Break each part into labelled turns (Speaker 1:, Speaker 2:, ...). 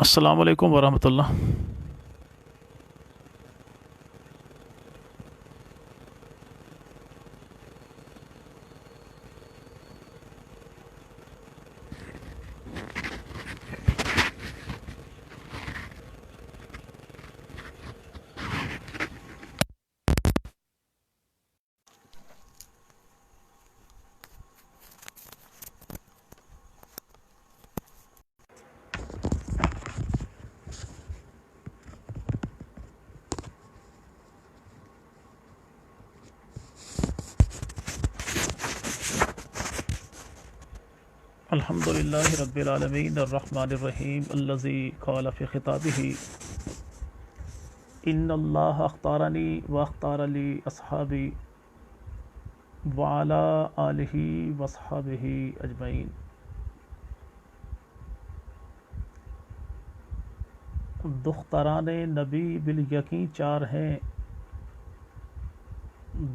Speaker 1: السلام علیکم ورحمۃ اللہ۔ الحمد للہ رب العالمین الرحمن الرحیم الذی قال فی خطابہ ان اللہ اختارنی واختار لی اصحابی وعلی آلہ واصحابہ اجمعین۔ دختران نبی بالیقین چار ہیں،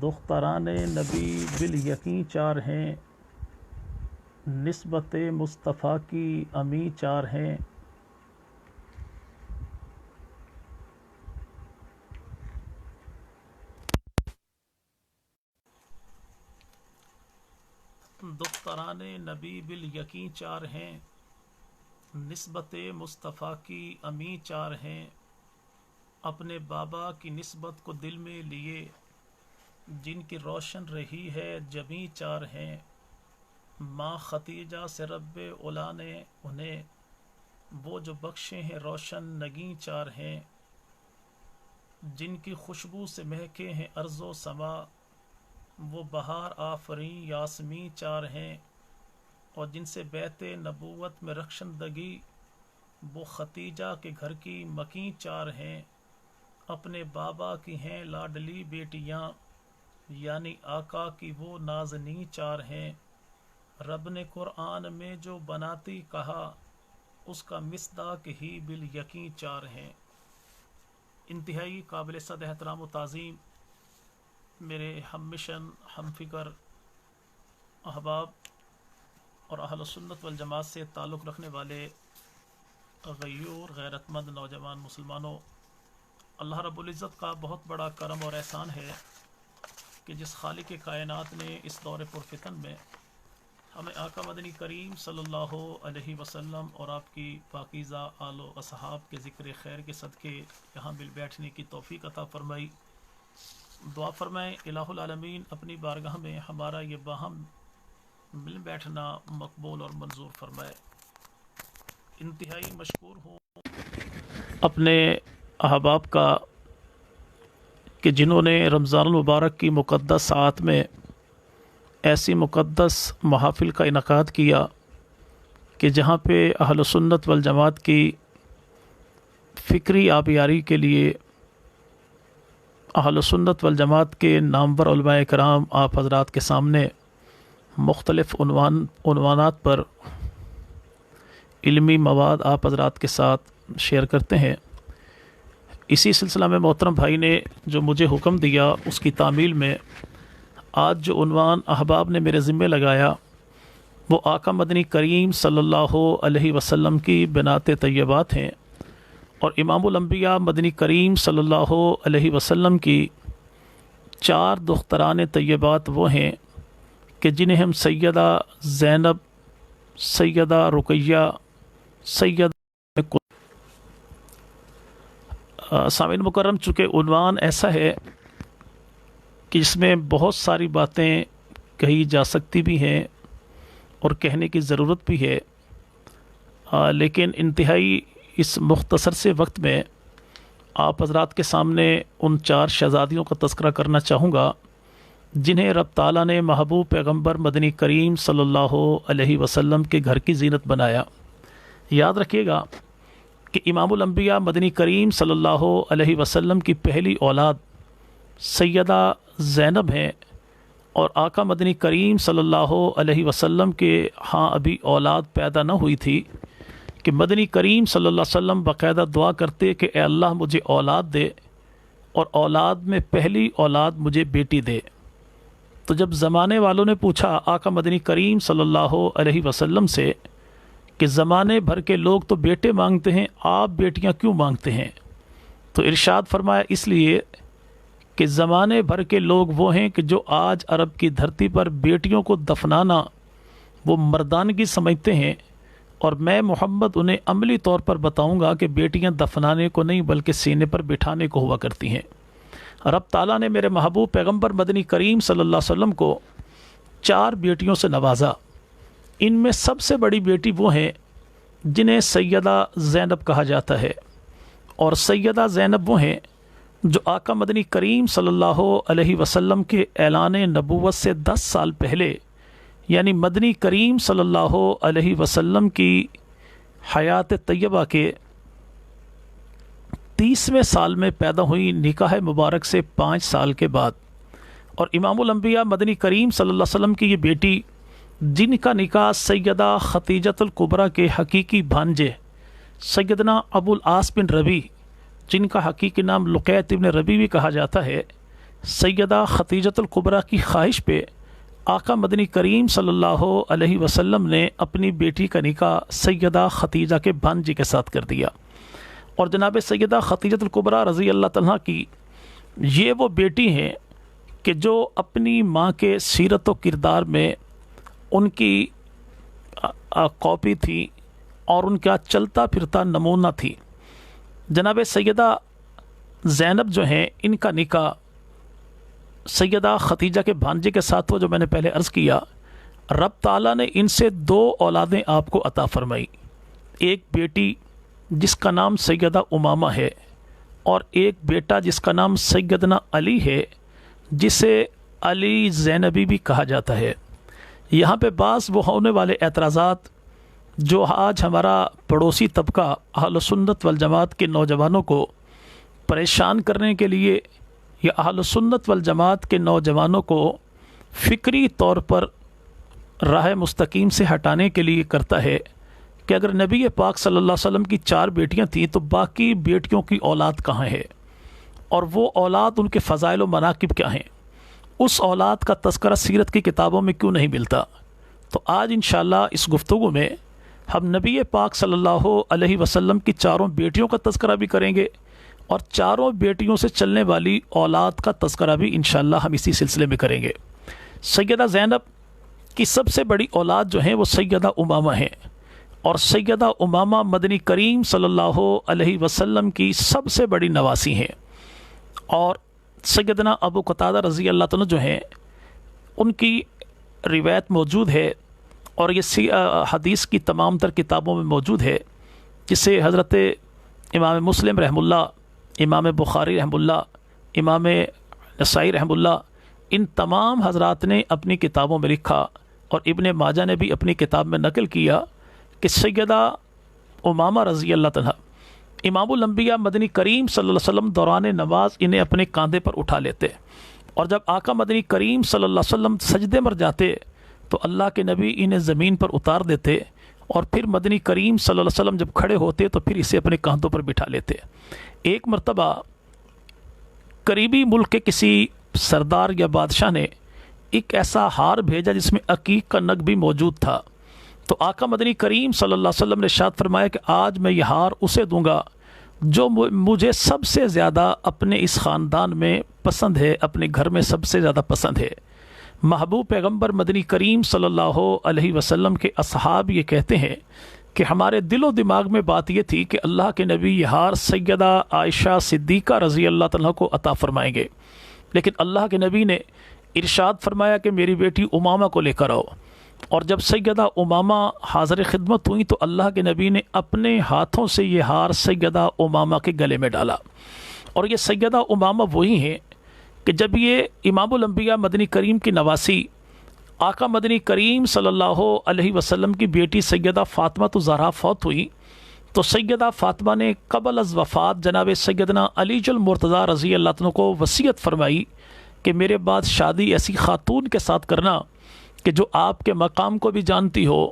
Speaker 1: دختران نبی بالیقین چار ہیں، نسبت مصطفیٰ کی امی چار ہیں۔ دختران نبی بالیقین چار ہیں، نسبت مصطفیٰ کی امی چار ہیں۔ اپنے بابا کی نسبت کو دل میں لیے جن کی روشن رہی ہے جمی چار ہیں۔ ماں ختیجہ سے رب اولا نے انہیں وہ جو بخشے ہیں روشن نگیں چار ہیں۔ جن کی خوشبو سے مہکے ہیں ارض و سما وہ بہار آفریں یاسمین چار ہیں۔ اور جن سے بیت نبوت میں رخشندگی وہ ختیجہ کے گھر کی مکیں چار ہیں۔ اپنے بابا کی ہیں لاڈلی بیٹیاں یعنی آقا کی وہ نازنیں چار ہیں۔ رب نے قرآن میں جو بناتی کہا اس کا مصداق ہی بالیقین چار ہیں۔ انتہائی قابل صد احترام و تعظیم میرے ہم مشن ہم فکر احباب اور اہل سنت والجماعت سے تعلق رکھنے والے غیور غیرت مند نوجوان مسلمانوں، اللہ رب العزت کا بہت بڑا کرم اور احسان ہے کہ جس خالق کائنات نے اس دور پرفتن میں ہمیں آقا مدنی کریم صلی اللہ علیہ وسلم اور آپ کی پاکیزہ آل و اصحاب کے ذکر خیر کے صدقے یہاں مل بیٹھنے کی توفیق عطا فرمائی۔ دعا فرمائیں الہ العالمین اپنی بارگاہ میں ہمارا یہ باہم مل بیٹھنا مقبول اور منظور فرمائے۔ انتہائی مشکور ہوں اپنے احباب کا کہ جنہوں نے رمضان المبارک کی مقدس ساعت میں ایسی مقدس محافل کا انعقاد کیا کہ جہاں پہ اہل سنت والجماعت کی فکری آبیاری کے لیے اہل سنت والجماعت کے نامور علماء کرام آپ حضرات کے سامنے مختلف عنوانات پر علمی مواد آپ حضرات کے ساتھ شیئر کرتے ہیں۔ اسی سلسلہ میں محترم بھائی نے جو مجھے حکم دیا اس کی تعمیل میں آج جو عنوان احباب نے میرے ذمہ لگایا وہ آقا مدنی کریم صلی اللہ علیہ وسلم کی بنات طیبات ہیں، اور امام الانبیاء مدنی کریم صلی اللہ علیہ وسلم کی چار دختران طیبات وہ ہیں کہ جنہیں ہم سیدہ زینب، سیدہ رقیہ، سیدہ سامعین مکرم، چونکہ عنوان ایسا ہے کہ اس میں بہت ساری باتیں کہی جا سکتی بھی ہیں اور کہنے کی ضرورت بھی ہے، لیکن انتہائی اس مختصر سے وقت میں آپ حضرات کے سامنے ان چار شہزادیوں کا تذکرہ کرنا چاہوں گا جنہیں رب تعالیٰ نے محبوب پیغمبر مدنی کریم صلی اللہ علیہ وسلم کے گھر کی زینت بنایا۔ یاد رکھیے گا کہ امام الانبیاء مدنی کریم صلی اللہ علیہ وسلم کی پہلی اولاد سیدہ زینب ہیں، اور آقا مدنی کریم صلی اللہ علیہ وسلم کے ہاں ابھی اولاد پیدا نہ ہوئی تھی کہ مدنی کریم صلی اللہ علیہ وسلم باقاعدہ دعا کرتے کہ اے اللہ مجھے اولاد دے، اور اولاد میں پہلی اولاد مجھے بیٹی دے۔ تو جب زمانے والوں نے پوچھا آقا مدنی کریم صلی اللہ علیہ وسلم سے کہ زمانے بھر کے لوگ تو بیٹے مانگتے ہیں، آپ بیٹیاں کیوں مانگتے ہیں؟ تو ارشاد فرمایا اس لیے کہ زمانے بھر کے لوگ وہ ہیں کہ جو آج عرب کی دھرتی پر بیٹیوں کو دفنانا وہ مردانگی سمجھتے ہیں، اور میں محمد انہیں عملی طور پر بتاؤں گا کہ بیٹیاں دفنانے کو نہیں بلکہ سینے پر بٹھانے کو ہوا کرتی ہیں۔ رب تعالیٰ نے میرے محبوب پیغمبر مدنی کریم صلی اللہ علیہ وسلم کو 4 بیٹیوں سے نوازا۔ ان میں سب سے بڑی بیٹی وہ ہیں جنہیں سیدہ زینب کہا جاتا ہے، اور سیدہ زینب وہ ہیں جو آقا مدنی کریم صلی اللہ علیہ وسلم کے اعلان نبوت سے 10 سال پہلے، یعنی مدنی کریم صلی اللہ علیہ وسلم کی حیات طیبہ کے 30ویں سال میں پیدا ہوئی، نکاح مبارک سے 5 سال کے بعد۔ اور امام الانبیاء مدنی کریم صلی اللہ علیہ وسلم کی یہ بیٹی، جن کا نکاح سیدہ خدیجۃ الکبریٰ کے حقیقی بھانجے سیدنا ابو العاص بن ربیع، جن کا حقیقی نام لقیط ابن ربیع بھی کہا جاتا ہے، سیدہ خدیجۃ الکبریٰ کی خواہش پہ آقا مدنی کریم صلی اللہ علیہ وسلم نے اپنی بیٹی کا نکاح سیدہ خدیجہ کے بھانجے کے ساتھ کر دیا۔ اور جناب سیدہ خدیجۃ الکبریٰ رضی اللہ تعالیٰ کی یہ وہ بیٹی ہیں کہ جو اپنی ماں کے سیرت و کردار میں ان کی کاپی تھی اور ان کا چلتا پھرتا نمونہ تھی۔ جناب سیدہ زینب جو ہیں، ان کا نکاح سیدہ خدیجہ کے بھانجے کے ساتھ ہوا، جو میں نے پہلے عرض کیا۔ رب تعالیٰ نے ان سے 2 اولادیں آپ کو عطا فرمائی، ایک بیٹی جس کا نام سیدہ امامہ ہے، اور ایک بیٹا جس کا نام سیدنا علی ہے، جسے علی زینبی بھی کہا جاتا ہے۔ یہاں پہ بعض وہ ہونے والے اعتراضات جو آج ہمارا پڑوسی طبقہ اہل سنت والجماعت کے نوجوانوں کو پریشان کرنے کے لیے، یا اہل سنت والجماعت کے نوجوانوں کو فکری طور پر راہ مستقیم سے ہٹانے کے لیے کرتا ہے کہ اگر نبی پاک صلی اللہ علیہ وسلم کی 4 بیٹیاں تھیں تو باقی بیٹیوں کی اولاد کہاں ہے، اور وہ اولاد ان کے فضائل و مناقب کیا ہیں، اس اولاد کا تذکرہ سیرت کی کتابوں میں کیوں نہیں ملتا؟ تو آج انشاءاللہ اس گفتگو میں ہم نبی پاک صلی اللہ علیہ وسلم کی 4 بیٹیوں کا تذکرہ بھی کریں گے، اور 4 بیٹیوں سے چلنے والی اولاد کا تذکرہ بھی انشاءاللہ ہم اسی سلسلے میں کریں گے۔ سیدہ زینب کی سب سے بڑی اولاد جو ہیں وہ سیدہ امامہ ہیں، اور سیدہ امامہ مدنی کریم صلی اللہ علیہ وسلم کی سب سے بڑی نواسی ہیں۔ اور سیدنا ابو قتادہ رضی اللہ عنہ جو ہیں، ان کی روایت موجود ہے، اور یہ حدیث کی تمام تر کتابوں میں موجود ہے، جسے حضرت امام مسلم رحمہ اللہ، امام بخاری رحمہ اللہ، امام نسائی رحمہ اللہ، ان تمام حضرات نے اپنی کتابوں میں لکھا، اور ابن ماجہ نے بھی اپنی کتاب میں نقل کیا کہ سیدہ امامہ رضی اللہ عنہ امام الانبیاء مدنی کریم صلی اللہ علیہ وسلم دوران نماز انہیں اپنے کاندھے پر اٹھا لیتے، اور جب آقا مدنی کریم صلی اللہ علیہ وسلم سجدے مر جاتے تو اللہ کے نبی انہیں زمین پر اتار دیتے، اور پھر مدنی کریم صلی اللہ علیہ وسلم جب کھڑے ہوتے تو پھر اسے اپنے کاندھوں پر بٹھا لیتے۔ ایک مرتبہ قریبی ملک کے کسی سردار یا بادشاہ نے ایک ایسا ہار بھیجا جس میں عقیق کا نگ بھی موجود تھا، تو آقا مدنی کریم صلی اللہ علیہ وسلم نے ارشاد فرمایا کہ آج میں یہ ہار اسے دوں گا جو مجھے سب سے زیادہ اپنے اس خاندان میں پسند ہے، اپنے گھر میں سب سے زیادہ پسند ہے۔ محبوب پیغمبر مدنی کریم صلی اللہ علیہ وسلم کے اصحاب یہ کہتے ہیں کہ ہمارے دل و دماغ میں بات یہ تھی کہ اللہ کے نبی یہ ہار سیدہ عائشہ صدیقہ رضی اللہ تعالیٰ کو عطا فرمائیں گے، لیکن اللہ کے نبی نے ارشاد فرمایا کہ میری بیٹی امامہ کو لے کر آؤ، اور جب سیدہ امامہ حاضر خدمت ہوئی تو اللہ کے نبی نے اپنے ہاتھوں سے یہ ہار سیدہ امامہ کے گلے میں ڈالا۔ اور یہ سیدہ امامہ وہی ہیں کہ جب یہ امام الانبیاء مدنی کریم کی نواسی آقا مدنی کریم صلی اللہ علیہ وسلم کی بیٹی سیدہ فاطمہ الزہرا فوت ہوئی تو سیدہ فاطمہ نے قبل از وفات جناب سیدنا علی المرتضیٰ رضی اللہ عنہ کو وصیت فرمائی کہ میرے بعد شادی ایسی خاتون کے ساتھ کرنا کہ جو آپ کے مقام کو بھی جانتی ہو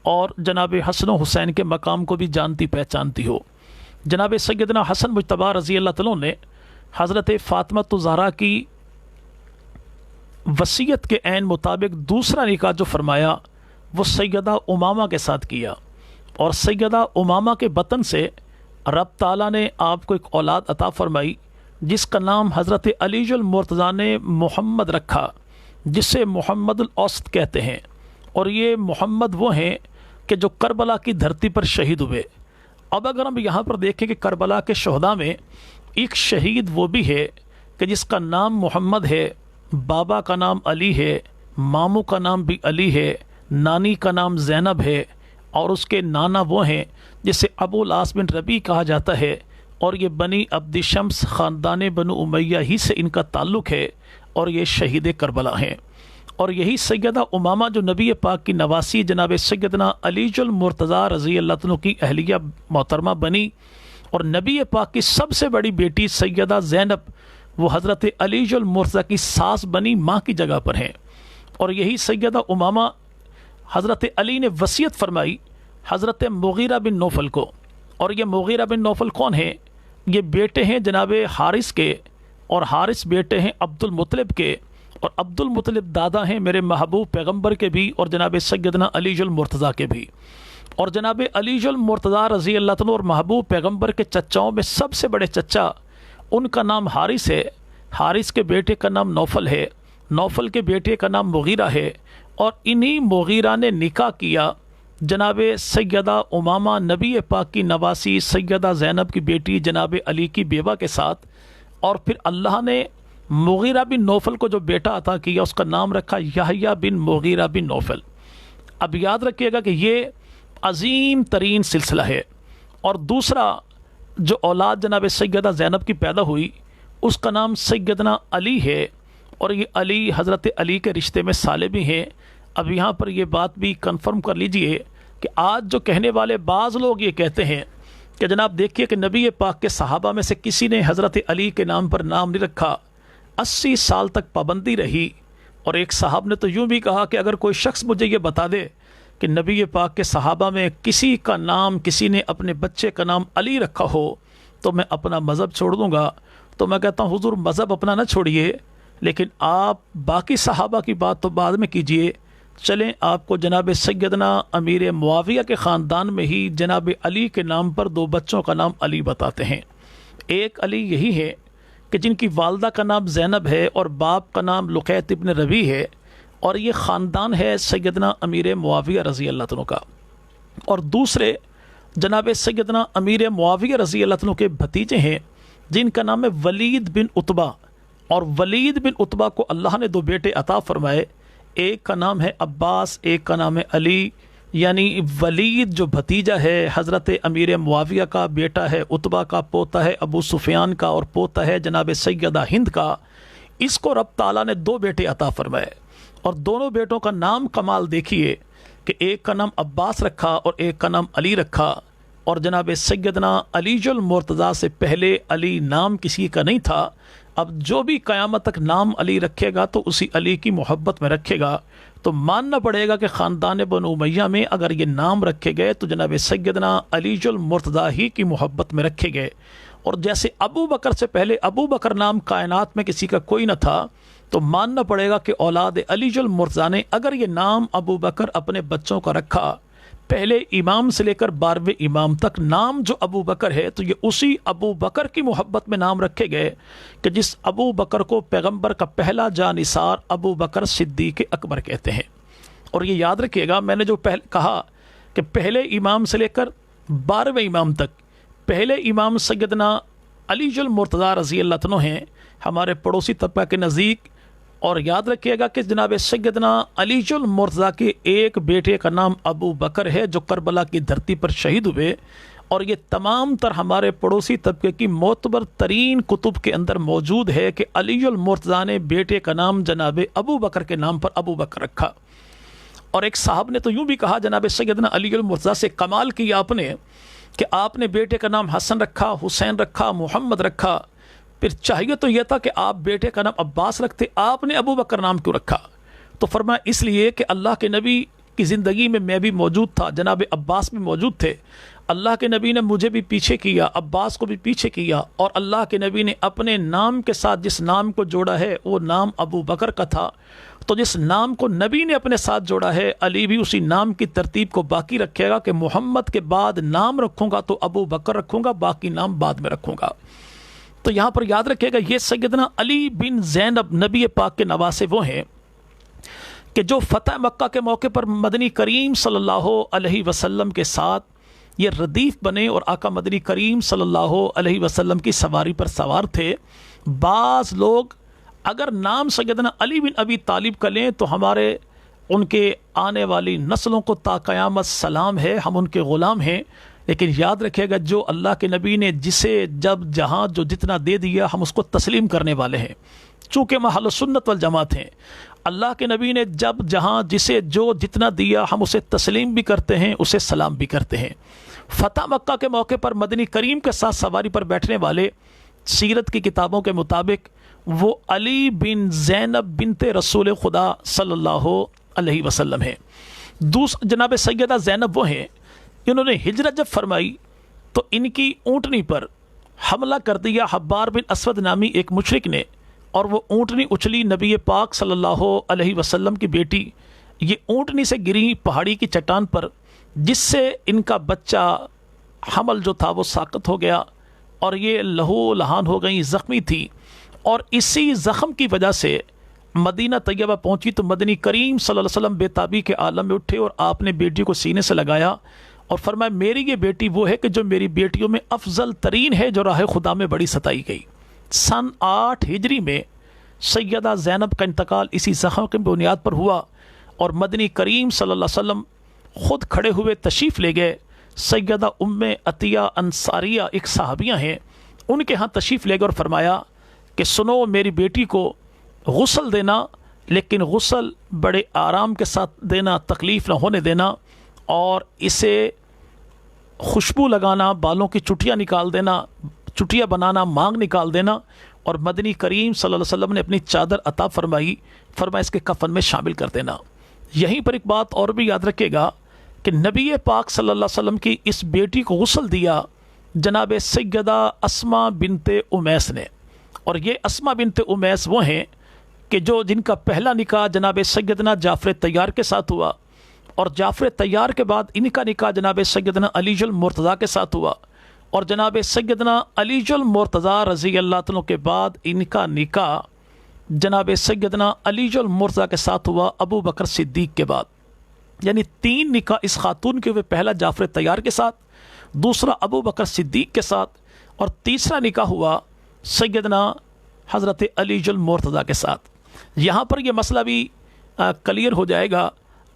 Speaker 1: اور جناب حسن و حسین کے مقام کو بھی جانتی پہچانتی ہو۔ جناب سیدنا حسن مجتبیٰ رضی اللہ عنہ نے حضرت فاطمہ الزہرا کی وصیت کے عین مطابق دوسرا نکاح جو فرمایا وہ سیدہ امامہ کے ساتھ کیا، اور سیدہ امامہ کے بطن سے رب تعالیٰ نے آپ کو ایک اولاد عطا فرمائی جس کا نام حضرت علی المرتضیٰ نے محمد رکھا، جسے محمد الاوسط کہتے ہیں۔ اور یہ محمد وہ ہیں کہ جو کربلا کی دھرتی پر شہید ہوئے۔ اب اگر ہم یہاں پر دیکھیں کہ کربلا کے شہداء میں ایک شہید وہ بھی ہے کہ جس کا نام محمد ہے، بابا کا نام علی ہے، ماموں کا نام بھی علی ہے، نانی کا نام زینب ہے، اور اس کے نانا وہ ہیں جسے ابو العاص بن ربیع کہا جاتا ہے، اور یہ بنی عبد شمس خاندان بنو امیہ ہی سے ان کا تعلق ہے، اور یہ شہید کربلا ہیں۔ اور یہی سیدہ امامہ جو نبی پاک کی نواسی جناب سیدنا علی المرتضیٰ رضی اللہ عنہ کی اہلیہ محترمہ بنی، اور نبی پاک کی سب سے بڑی بیٹی سیدہ زینب وہ حضرت علی المرتضیٰ کی ساس بنی، ماں کی جگہ پر ہیں۔ اور یہی سیدہ امامہ حضرت علی نے وصیت فرمائی حضرت مغیرہ بن نوفل کو، اور یہ مغیرہ بن نوفل کون ہیں؟ یہ بیٹے ہیں جناب حارث کے، اور حارث بیٹے ہیں عبد المطلب کے، اور عبد المطلب دادا ہیں میرے محبوب پیغمبر کے بھی، اور جناب سیدنا علی المرتضیٰ کے بھی۔ اور جناب علی المرتضیٰ رضی اللہ عنہ اور محبوب پیغمبر کے چچاؤں میں سب سے بڑے چچا، ان کا نام حارث ہے، حارث کے بیٹے کا نام نوفل ہے، نوفل کے بیٹے کا نام مغیرہ ہے، اور انہی مغیرہ نے نکاح کیا جناب سیدہ امامہ نبی پاک کی نواسی سیدہ زینب کی بیٹی جناب علی کی بیوہ کے ساتھ، اور پھر اللہ نے مغیرہ بن نوفل کو جو بیٹا عطا کیا اس کا نام رکھا یحییٰ بن مغیرہ بن نوفل۔ اب یاد رکھیے گا کہ یہ عظیم ترین سلسلہ ہے۔ اور دوسرا جو اولاد جناب سیدہ زینب کی پیدا ہوئی اس کا نام سیدنا علی ہے، اور یہ علی حضرت علی کے رشتے میں سالے بھی ہیں۔ اب یہاں پر یہ بات بھی کنفرم کر لیجئے کہ آج جو کہنے والے بعض لوگ یہ کہتے ہیں کہ جناب دیکھیے کہ نبی پاک کے صحابہ میں سے کسی نے حضرت علی کے نام پر نام نہیں رکھا، 80 سال تک پابندی رہی، اور ایک صاحب نے تو یوں بھی کہا کہ اگر کوئی شخص مجھے یہ بتا دے کہ نبی پاک کے صحابہ میں کسی کا نام، کسی نے اپنے بچے کا نام علی رکھا ہو تو میں اپنا مذہب چھوڑ دوں گا۔ تو میں کہتا ہوں حضور مذہب اپنا نہ چھوڑیے، لیکن آپ باقی صحابہ کی بات تو بعد میں کیجئے، چلیں آپ کو جناب سیدنا امیر معاویہ کے خاندان میں ہی جناب علی کے نام پر 2 بچوں کا نام علی بتاتے ہیں۔ ایک علی یہی ہے کہ جن کی والدہ کا نام زینب ہے اور باپ کا نام لقیط ابن ربیع ہے، اور یہ خاندان ہے سیدنا امیر معاویہ رضی اللہ عنہ کا۔ اور دوسرے جناب سیدنا امیر معاویہ رضی اللہ عنہ کے بھتیجے ہیں جن کا نام ہے ولید بن عتبہ، اور ولید بن عتبہ کو اللہ نے 2 بیٹے عطا فرمائے، ایک کا نام ہے عباس، ایک کا نام ہے علی، یعنی ولید جو بھتیجا ہے حضرت امیر معاویہ کا، بیٹا ہے عتبہ کا، پوتا ہے ابو سفیان کا، اور پوتا ہے جناب سیدہ ہند کا، اس کو رب تعالیٰ نے 2 بیٹے عطا فرمائے، اور دونوں بیٹوں کا نام کمال دیکھیے کہ ایک کا نام عباس رکھا اور ایک کا نام علی رکھا، اور جناب سیدنا علی المرتضیٰ سے پہلے علی نام کسی کا نہیں تھا۔ اب جو بھی قیامت تک نام علی رکھے گا تو اسی علی کی محبت میں رکھے گا، تو ماننا پڑے گا کہ خاندان بنو امیہ میں اگر یہ نام رکھے گئے تو جناب سیدنا علی المرتضیٰ ہی کی محبت میں رکھے گئے۔ اور جیسے ابو بکر سے پہلے ابو بکر نام کائنات میں کسی کا کوئی نہ تھا، تو ماننا پڑے گا کہ اولاد علی المرتضیٰ نے اگر یہ نام ابو بکر اپنے بچوں کا رکھا، پہلے امام سے لے کر 12ویں امام تک نام جو ابو بکر ہے، تو یہ اسی ابو بکر کی محبت میں نام رکھے گئے کہ جس ابو بکر کو پیغمبر کا پہلا جانثار ابو بکر صدیق اکبر کہتے ہیں۔ اور یہ یاد رکھیے گا میں نے جو کہا کہ پہلے امام سے لے کر 12ویں امام تک پہلے امام سیدنا علی المرتضیٰ رضی اللہ عنہ ہیں ہمارے پڑوسی طبقہ کے نزدیک۔ اور یاد رکھیے گا کہ جناب سیدنا علی المرتضیٰ کے ایک بیٹے کا نام ابو بکر ہے جو کربلا کی دھرتی پر شہید ہوئے، اور یہ تمام تر ہمارے پڑوسی طبقے کی معتبر ترین کتب کے اندر موجود ہے کہ علی المرتضیٰ نے بیٹے کا نام جناب ابو بکر کے نام پر ابو بکر رکھا۔ اور ایک صاحب نے تو یوں بھی کہا جناب سیدنا علی المرتضیٰ سے کمال کیا آپ نے کہ آپ نے بیٹے کا نام حسن رکھا، حسین رکھا، محمد رکھا، پھر چاہیے تو یہ تھا کہ آپ بیٹے کا نام عباس رکھتے، آپ نے ابو بکر نام کیوں رکھا؟ تو فرمایا اس لیے کہ اللہ کے نبی کی زندگی میں بھی موجود تھا، جناب عباس بھی موجود تھے، اللہ کے نبی نے مجھے بھی پیچھے کیا، عباس کو بھی پیچھے کیا، اور اللہ کے نبی نے اپنے نام کے ساتھ جس نام کو جوڑا ہے وہ نام ابو بکر کا تھا، تو جس نام کو نبی نے اپنے ساتھ جوڑا ہے، علی بھی اسی نام کی ترتیب کو باقی رکھے گا کہ محمد کے بعد نام رکھوں گا تو ابو بکر رکھوں گا، باقی نام بعد میں رکھوں گا۔ تو یہاں پر یاد رکھے گا یہ سیدنا علی بن زینب نبی پاک کے نواسے وہ ہیں کہ جو فتح مکہ کے موقع پر مدنی کریم صلی اللہ علیہ وسلم کے ساتھ یہ ردیف بنے اور آقا مدنی کریم صلی اللہ علیہ وسلم کی سواری پر سوار تھے۔ بعض لوگ اگر نام سیدنا علی بن ابی طالب کا لیں تو ہمارے ان کے آنے والی نسلوں کو تا قیامت سلام ہے، ہم ان کے غلام ہیں، لیکن یاد رکھے گا جو اللہ کے نبی نے جسے جب جہاں جو جتنا دے دیا ہم اس کو تسلیم کرنے والے ہیں، چونکہ ہم اہل سنت والجماعت ہیں۔ اللہ کے نبی نے جب جہاں جسے جو جتنا دیا ہم اسے تسلیم بھی کرتے ہیں، اسے سلام بھی کرتے ہیں۔ فتح مکہ کے موقع پر مدنی کریم کے ساتھ سواری پر بیٹھنے والے سیرت کی کتابوں کے مطابق وہ علی بن زینب بنت رسول خدا صلی اللہ علیہ وسلم ہیں۔ جناب سیدہ زینب وہ ہیں، انہوں نے ہجرت جب فرمائی تو ان کی اونٹنی پر حملہ کر دیا حبار بن اسود نامی ایک مشرک نے، اور وہ اونٹنی اچھلی نبی پاک صلی اللہ علیہ وسلم کی بیٹی یہ اونٹنی سے گری پہاڑی کی چٹان پر، جس سے ان کا بچہ حمل جو تھا وہ ساقط ہو گیا اور یہ لہو لہان ہو گئی، زخمی تھی، اور اسی زخم کی وجہ سے مدینہ طیبہ پہنچی تو مدنی کریم صلی اللہ علیہ وسلم بے تابی کے عالم میں اٹھے اور آپ نے بیٹی کو سینے سے لگایا اور فرمایا میری یہ بیٹی وہ ہے کہ جو میری بیٹیوں میں افضل ترین ہے، جو راہ خدا میں بڑی ستائی گئی۔ سن 8 ہجری میں سیدہ زینب کا انتقال اسی زخم کی بنیاد پر ہوا، اور مدنی کریم صلی اللہ علیہ وسلم خود کھڑے ہوئے تشریف لے گئے۔ سیدہ ام عطیہ انصاریہ ایک صحابیہ ہیں، ان کے ہاں تشریف لے گئے اور فرمایا کہ سنو میری بیٹی کو غسل دینا، لیکن غسل بڑے آرام کے ساتھ دینا، تکلیف نہ ہونے دینا، اور اسے خوشبو لگانا، بالوں کی چٹیاں نکال دینا، چٹیاں بنانا، مانگ نکال دینا، اور مدنی کریم صلی اللہ علیہ وسلم نے اپنی چادر عطا فرمائی، فرمایا اس کے کفن میں شامل کر دینا۔ یہیں پر ایک بات اور بھی یاد رکھے گا کہ نبی پاک صلی اللہ علیہ وسلم کی اس بیٹی کو غسل دیا جناب سیدہ اسماء بنت امیس نے، اور یہ اسماء بنت امیس وہ ہیں کہ جن کا پہلا نکاح جناب سیدنا جعفر طیار کے ساتھ ہوا، اور جعفر طیار کے بعد ان کا نکاح جناب سیدنا علی المرتضیٰ کے ساتھ ہوا، اور جناب سیدنا علی المرتضیٰ رضی اللہ عنہ کے بعد ان کا نکاح جناب سیدنا علی المرتضیٰ کے ساتھ ہوا ابو بکر صدیق کے بعد۔ یعنی 3 نکاح اس خاتون کے ہوئے، پہلا جعفر طیار کے ساتھ، دوسرا ابو بکر صدیق کے ساتھ، اور تیسرا نکاح ہوا سیدنا حضرت علی المرتضیٰ کے ساتھ۔ یہاں پر یہ مسئلہ بھی کلیئر ہو جائے گا۔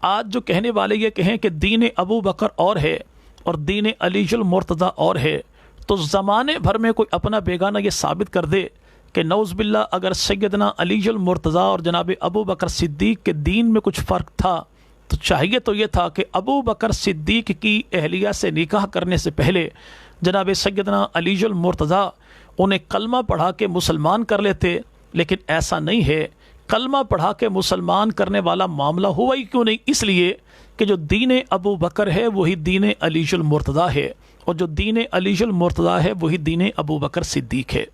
Speaker 1: آج جو کہنے والے یہ کہیں کہ دین ابو بکر اور ہے اور دین علی المرتضیٰ اور ہے، تو زمانے بھر میں کوئی اپنا بیگانہ یہ ثابت کر دے کہ نعوذ باللہ اگر سیدنا علی المرتضیٰ اور جناب ابو بکر صدیق کے دین میں کچھ فرق تھا تو چاہیے تو یہ تھا کہ ابو بکر صدیق کی اہلیہ سے نکاح کرنے سے پہلے جناب سیدنا علی المرتضیٰ انہیں کلمہ پڑھا کے مسلمان کر لیتے، لیکن ایسا نہیں ہے۔ کلمہ پڑھا کے مسلمان کرنے والا معاملہ ہوا ہی کیوں نہیں؟ اس لیے کہ جو دین ابو بکر ہے وہی دین علی المرتضیٰ ہے، اور جو دین علی المرتضیٰ ہے وہی دین ابو بکر صدیق ہے۔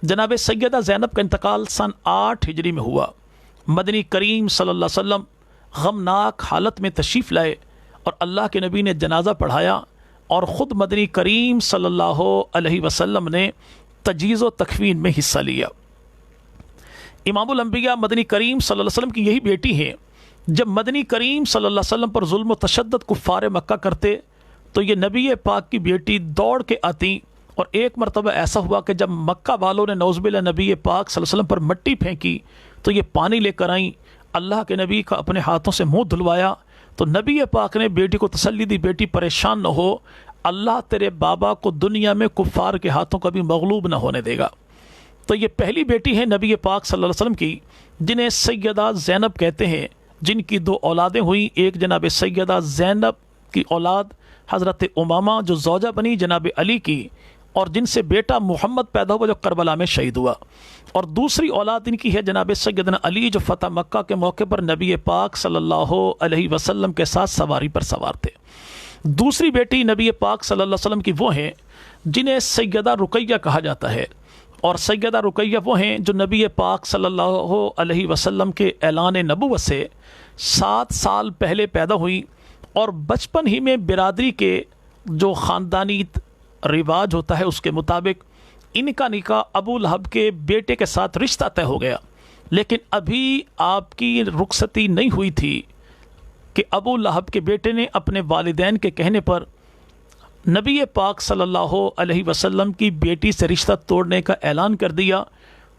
Speaker 1: جناب سیدہ زینب کا انتقال سن 8 ہجری میں ہوا۔ مدنی کریم صلی اللہ علیہ وسلم غمناک حالت میں تشریف لائے، اور اللہ کے نبی نے جنازہ پڑھایا، اور خود مدنی کریم صلی اللہ علیہ وسلم نے تجہیز و تکفین میں حصہ لیا۔ امام الانبیاء مدنی کریم صلی اللہ علیہ وسلم کی یہی بیٹی ہیں۔ جب مدنی کریم صلی اللہ علیہ وسلم پر ظلم و تشدد کفار مکہ کرتے تو یہ نبی پاک کی بیٹی دوڑ کے آتی، اور ایک مرتبہ ایسا ہوا کہ جب مکہ والوں نے نعوذ باللہ نبی پاک صلی اللہ علیہ وسلم پر مٹی پھینکی تو یہ پانی لے کر آئیں، اللہ کے نبی کا اپنے ہاتھوں سے منہ دھلوایا تو نبی پاک نے بیٹی کو تسلی دی، بیٹی پریشان نہ ہو، اللہ تیرے بابا کو دنیا میں کفار کے ہاتھوں کبھی مغلوب نہ ہونے دے گا۔ تو یہ پہلی بیٹی ہے نبی پاک صلی اللہ علیہ وسلم کی، جنہیں سیدہ زینب کہتے ہیں، جن کی 2 اولادیں ہوئیں۔ ایک جناب سیدہ زینب کی اولاد حضرت امامہ جو زوجہ بنی جناب علی کی، اور جن سے بیٹا محمد پیدا ہوا جو کربلا میں شہید ہوا، اور دوسری اولاد ان کی ہے جناب سیدنا علی جو فتح مکہ کے موقع پر نبی پاک صلی اللہ علیہ وسلم کے ساتھ سواری پر سوار تھے۔ دوسری بیٹی نبی پاک صلی اللہ علیہ وسلم کی وہ ہیں جنہیں سیدہ رقیہ کہا جاتا ہے، اور سیدہ رقیہ وہ ہیں جو نبی پاک صلی اللہ علیہ وسلم کے اعلان نبوت سے 7 سال پہلے پیدا ہوئی، اور بچپن ہی میں برادری کے جو خاندانی رواج ہوتا ہے اس کے مطابق ان کا نکاح ابو لہب کے بیٹے کے ساتھ رشتہ طے ہو گیا، لیکن ابھی آپ کی رخصتی نہیں ہوئی تھی کہ ابو لہب کے بیٹے نے اپنے والدین کے کہنے پر نبی پاک صلی اللہ علیہ وسلم کی بیٹی سے رشتہ توڑنے کا اعلان کر دیا۔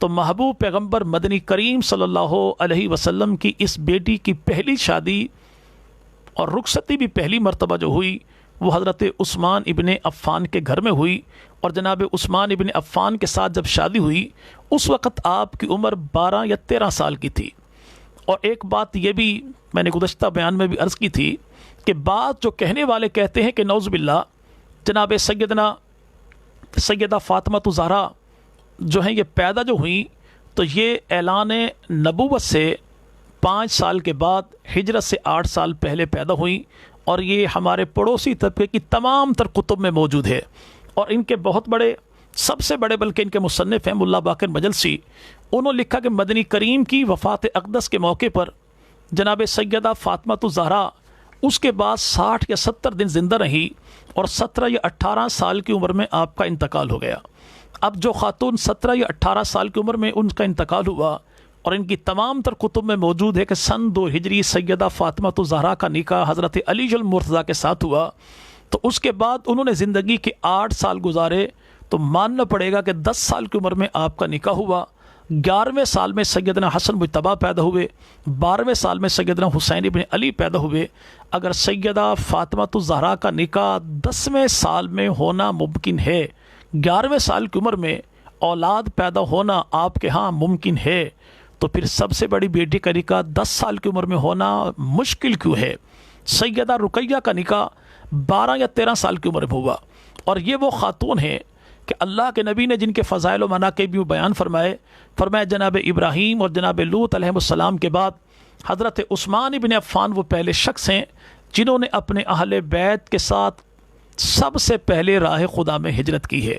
Speaker 1: تو محبوب پیغمبر مدنی کریم صلی اللہ علیہ وسلم کی اس بیٹی کی پہلی شادی اور رخصتی بھی پہلی مرتبہ جو ہوئی وہ حضرت عثمان ابن عفان کے گھر میں ہوئی، اور جناب عثمان ابن عفان کے ساتھ جب شادی ہوئی اس وقت آپ کی عمر 12 یا 13 سال کی تھی۔ اور ایک بات یہ بھی میں نے گزشتہ بیان میں بھی عرض کی تھی کہ بات جو کہنے والے کہتے ہیں کہ نعوذ باللہ جناب سیدہ فاطمہ الزہرا جو ہیں یہ پیدا جو ہوئیں تو یہ اعلان نبوت سے 5 سال کے بعد ہجرت سے 8 سال پہلے پیدا ہوئیں، اور یہ ہمارے پڑوسی طبقے کی تمام تر کتب میں موجود ہے۔ اور ان کے بہت بڑے، سب سے بڑے بلکہ ان کے مصنف ہیں ملا باقر مجلسی، انہوں نے لکھا کہ مدنی کریم کی وفات اقدس کے موقع پر جناب سیدہ فاطمہ الزہرا اس کے بعد 60 یا 70 دن زندہ رہی، اور 17 یا 18 سال کی عمر میں آپ کا انتقال ہو گیا۔ اب جو خاتون 17 یا 18 سال کی عمر میں ان کا انتقال ہوا، اور ان کی تمام تر کتب میں موجود ہے کہ سن 2 ہجری سیدہ فاطمہ الزہرا کا نکاح حضرت علی المرتضیٰ کے ساتھ ہوا، تو اس کے بعد انہوں نے زندگی کے 8 سال گزارے، تو ماننا پڑے گا کہ 10 سال کی عمر میں آپ کا نکاح ہوا۔ 11ویں سال میں سیدنا حسن مجتبیٰ پیدا ہوئے، 12ویں سال میں سیدنا حسین ابن علی پیدا ہوئے۔ اگر سیدہ فاطمہ الزہرا کا نکاح 10ویں سال میں ہونا ممکن ہے، 11ویں سال کی عمر میں اولاد پیدا ہونا آپ کے ہاں ممکن ہے، تو پھر سب سے بڑی بیٹی کا نکاح 10 سال کی عمر میں ہونا مشکل کیوں ہے؟ سیدہ رقیہ کا نکاح 12 یا 13 سال کی عمر میں ہوا، اور یہ وہ خاتون ہیں کہ اللہ کے نبی نے جن کے فضائل و مناقب بھی بیان فرمائے جناب ابراہیم اور جناب لوط علیہ السلام کے بعد حضرت عثمان ابن عفان وہ پہلے شخص ہیں جنہوں نے اپنے اہل بیت کے ساتھ سب سے پہلے راہ خدا میں ہجرت کی ہے۔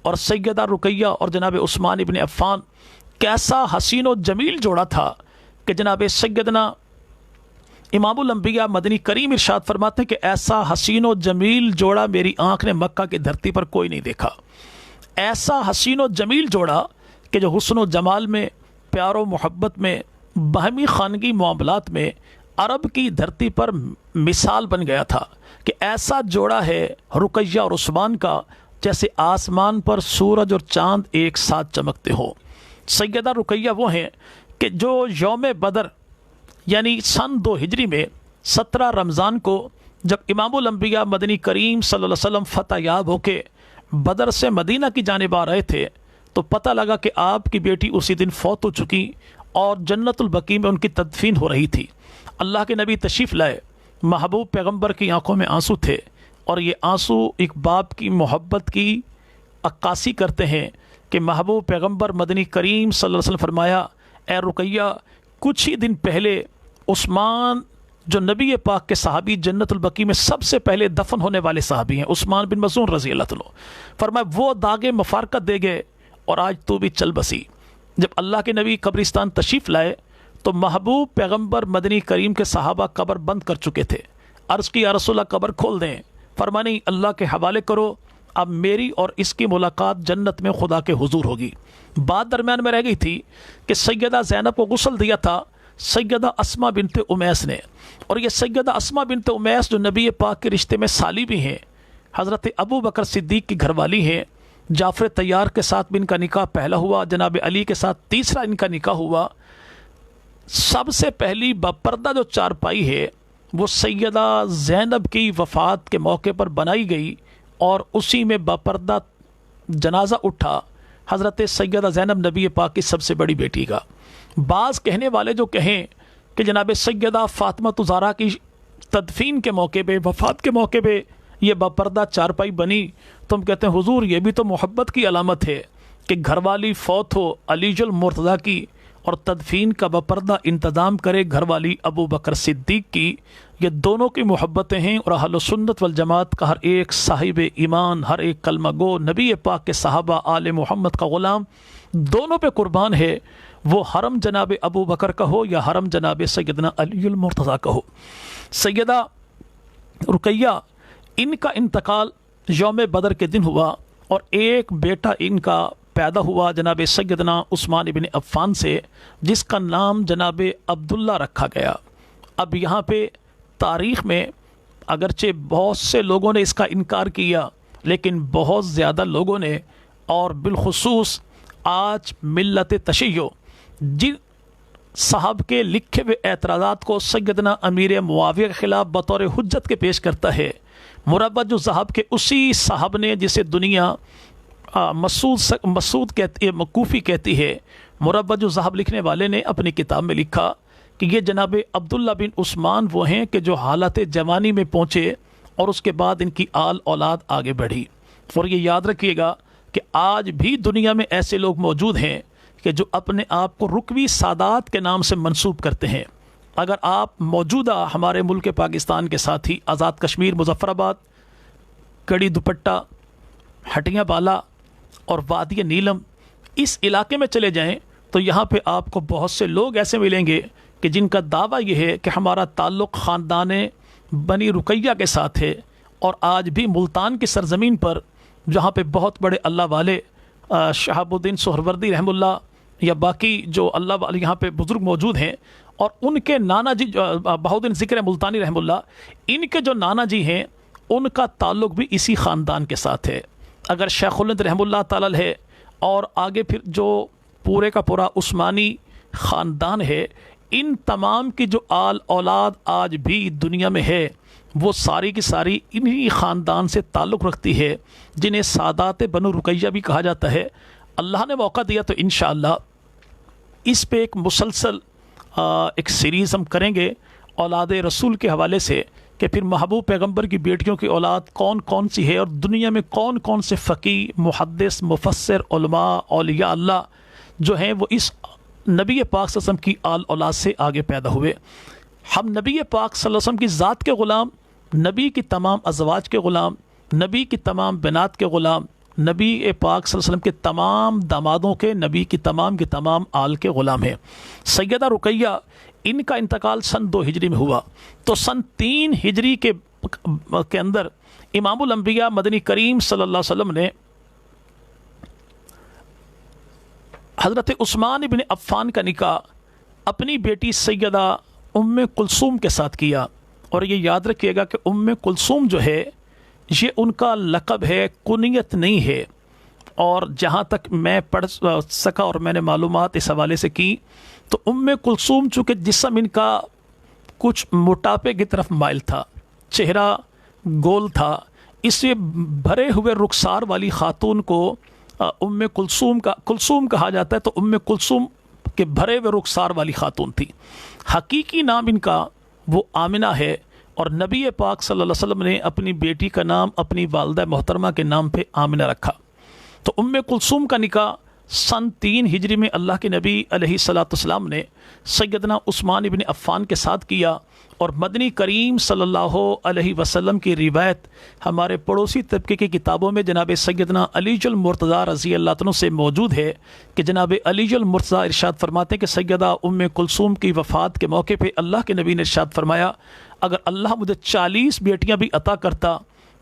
Speaker 1: اور سیدہ رقیہ اور جناب عثمان ابن عفان کیسا حسین و جمیل جوڑا تھا کہ جناب سیدنا امام الانبیاء مدنی کریم ارشاد فرماتے ہیں کہ ایسا حسین و جمیل جوڑا میری آنکھ نے مکہ کی دھرتی پر کوئی نہیں دیکھا۔ ایسا حسین و جمیل جوڑا کہ جو حسن و جمال میں، پیار و محبت میں، باہمی خانگی معاملات میں عرب کی دھرتی پر مثال بن گیا تھا کہ ایسا جوڑا ہے رقیہ اور عثمان کا جیسے آسمان پر سورج اور چاند ایک ساتھ چمکتے ہو۔ سیدہ رقیہ وہ ہیں کہ جو یوم بدر یعنی سن 2 ہجری میں 17 رمضان کو جب امام الانبیاء مدنی کریم صلی اللہ علیہ وسلم فتح یاب ہو کے بدر سے مدینہ کی جانب آ رہے تھے تو پتہ لگا کہ آپ کی بیٹی اسی دن فوت ہو چکی اور جنت البقیع میں ان کی تدفین ہو رہی تھی۔ اللہ کے نبی تشریف لائے، محبوب پیغمبر کی آنکھوں میں آنسو تھے، اور یہ آنسو ایک باپ کی محبت کی عکاسی کرتے ہیں کہ محبوب پیغمبر مدنی کریم صلی اللہ علیہ وسلم فرمایا اے رقیہ، کچھ ہی دن پہلے عثمان جو نبی پاک کے صحابی جنت البقیع میں سب سے پہلے دفن ہونے والے صحابی ہیں، عثمان بن مظعون رضی اللہ عنہ، فرمایا وہ داغ مفارقت دے گئے اور آج تو بھی چل بسی۔ جب اللہ کے نبی قبرستان تشریف لائے تو محبوب پیغمبر مدنی کریم کے صحابہ قبر بند کر چکے تھے۔ عرض کی یا رسول اللہ قبر کھول دیں، فرمایا نہیں، اللہ کے حوالے کرو، اب میری اور اس کی ملاقات جنت میں خدا کے حضور ہوگی۔ بات درمیان میں رہ گئی تھی کہ سیدہ زینب کو غسل دیا تھا سیدہ اسماء بنت امیس نے، اور یہ سیدہ اسماء بنت امیس جو نبی پاک کے رشتے میں سالی بھی ہیں، حضرت ابو بکر صدیق کی گھر والی ہیں، جعفر طیار کے ساتھ بھی ان کا نکاح پہلا ہوا، جناب علی کے ساتھ تیسرا ان کا نکاح ہوا۔ سب سے پہلی باپردہ جو چارپائی ہے وہ سیدہ زینب کی وفات کے موقع پر بنائی گئی، اور اسی میں باپردہ جنازہ اٹھا حضرت سیدہ زینب نبی پاک کی سب سے بڑی بیٹی کا۔ بعض کہنے والے جو کہیں کہ جناب سیدہ فاطمہ الزہرا کی تدفین کے موقع پہ، وفات کے موقع پہ یہ باپردہ چارپائی بنی، تو ہم کہتے ہیں حضور یہ بھی تو محبت کی علامت ہے کہ گھر والی فوت ہو علی المرتضیٰ کی اور تدفین کا باپردہ انتظام کرے گھر والی ابو بکر صدیق کی، یہ دونوں کی محبتیں ہیں، اور اہل سنت والجماعت کا ہر ایک صاحب ایمان، ہر ایک کلمہ گو، نبی پاک کے صحابہ، آل محمد کا غلام، دونوں پہ قربان ہے، وہ حرم جناب ابو بکر کا ہو یا حرم جناب سیدنا علی المرتضیٰ کا ہو۔ سیدہ رقیہ، ان کا انتقال یوم بدر کے دن ہوا، اور ایک بیٹا ان کا پیدا ہوا جناب سیدنا عثمان بن عفان سے، جس کا نام جناب عبداللہ رکھا گیا۔ اب یہاں پہ تاریخ میں اگرچہ بہت سے لوگوں نے اس کا انکار کیا، لیکن بہت زیادہ لوگوں نے، اور بالخصوص آج ملت تشیع جن صاحب کے لکھے ہوئے اعتراضات کو سیدنا امیر معاویہ کے خلاف بطور حجت کے پیش کرتا ہے، مربد جو صاحب کے اسی صاحب نے جسے دنیا مسعود کہتی ہے، مکوفی کہتی ہے، مربد جو صاحب لکھنے والے نے اپنی کتاب میں لکھا کہ یہ جناب عبداللہ بن عثمان وہ ہیں کہ جو حالت جوانی میں پہنچے اور اس کے بعد ان کی آل اولاد آگے بڑھی۔ اور یہ یاد رکھیے گا کہ آج بھی دنیا میں ایسے لوگ موجود ہیں کہ جو اپنے آپ کو رکوی سادات کے نام سے منسوب کرتے ہیں۔ اگر آپ موجودہ ہمارے ملک پاکستان کے ساتھی آزاد کشمیر، مظفر آباد، کڑی دوپٹہ، ہٹیاں بالا اور وادی نیلم اس علاقے میں چلے جائیں تو یہاں پہ آپ کو بہت سے لوگ ایسے ملیں گے کہ جن کا دعویٰ یہ ہے کہ ہمارا تعلق خاندان بنی رقیہ کے ساتھ ہے، اور آج بھی ملتان کی سرزمین پر جہاں پہ بہت بڑے اللہ والے شہاب الدین سہروردی رحمہ اللہ یا باقی جو اللہ والے یہاں پہ بزرگ موجود ہیں، اور ان کے نانا جی بہاؤالدین ذکر ملتانی رحمہ اللہ، ان کے جو نانا جی ہیں ان کا تعلق بھی اسی خاندان کے ساتھ ہے۔ اگر شیخ الہند رحمہ اللہ تعالی ہے، اور آگے پھر جو پورے کا پورا عثمانی خاندان ہے، ان تمام کی جو آل اولاد آج بھی دنیا میں ہے وہ ساری کی ساری انہی خاندان سے تعلق رکھتی ہے، جنہیں سادات بنو رقیہ بھی کہا جاتا ہے۔ اللہ نے موقع دیا تو انشاءاللہ اس پہ ایک مسلسل ایک سیریز ہم کریں گے اولاد رسول کے حوالے سے، کہ پھر محبوب پیغمبر کی بیٹیوں کی اولاد کون کون سی ہے، اور دنیا میں کون کون سے فقیہ، محدث، مفسر، علماء، اولیاء اللہ جو ہیں وہ اس نبی پاک صلی اللہ علیہ وسلم کی آل اولاد سے آگے پیدا ہوئے۔ ہم نبی پاک صلی اللہ علیہ وسلم کی ذات کے غلام، نبی کی تمام ازواج کے غلام، نبی کی تمام بنات کے غلام، نبی پاک صلی اللہ علیہ وسلم کے تمام دامادوں کے، نبی کی تمام آل کے غلام ہیں۔ سیدہ رقیہ، ان کا انتقال سن 2 ہجری میں ہوا، تو سن 3 ہجری کے اندر امام الانبیاء مدنی کریم صلی اللہ علیہ وسلم نے حضرت عثمان ابن عفان کا نکاح اپنی بیٹی سیدہ ام کلثوم کے ساتھ کیا۔ اور یہ یاد رکھیے گا کہ ام کلثوم جو ہے یہ ان کا لقب ہے، کنیت نہیں ہے۔ اور جہاں تک میں پڑھ سکا اور میں نے معلومات اس حوالے سے کی تو ام کلثوم چونکہ جسم ان کا کچھ موٹاپے کی طرف مائل تھا، چہرہ گول تھا، اس سے بھرے ہوئے رخسار والی خاتون کو ام کلثوم کہا جاتا ہے، تو ام کلثوم کے بھرے ہوئے رخسار والی خاتون تھی۔ حقیقی نام ان کا وہ آمنہ ہے، اور نبی پاک صلی اللہ علیہ وسلم نے اپنی بیٹی کا نام اپنی والدہ محترمہ کے نام پہ آمنہ رکھا۔ تو ام کلثوم کا نکاح سن 3 ہجری میں اللہ کے نبی علیہ الصلوۃ والسلام نے سیدنا عثمان ابن عفان کے ساتھ کیا، اور مدنی کریم صلی اللہ علیہ وسلم کی روایت ہمارے پڑوسی طبقے کی کتابوں میں جناب سیدنا علی المرتضیٰ رضی اللہ عنہ سے موجود ہے کہ جناب علی المرتضیٰ ارشاد فرماتے ہیں کہ سیدہ ام کلثوم کی وفات کے موقع پہ اللہ کے نبی نے ارشاد فرمایا، اگر اللہ مجھے 40 بیٹیاں بھی عطا کرتا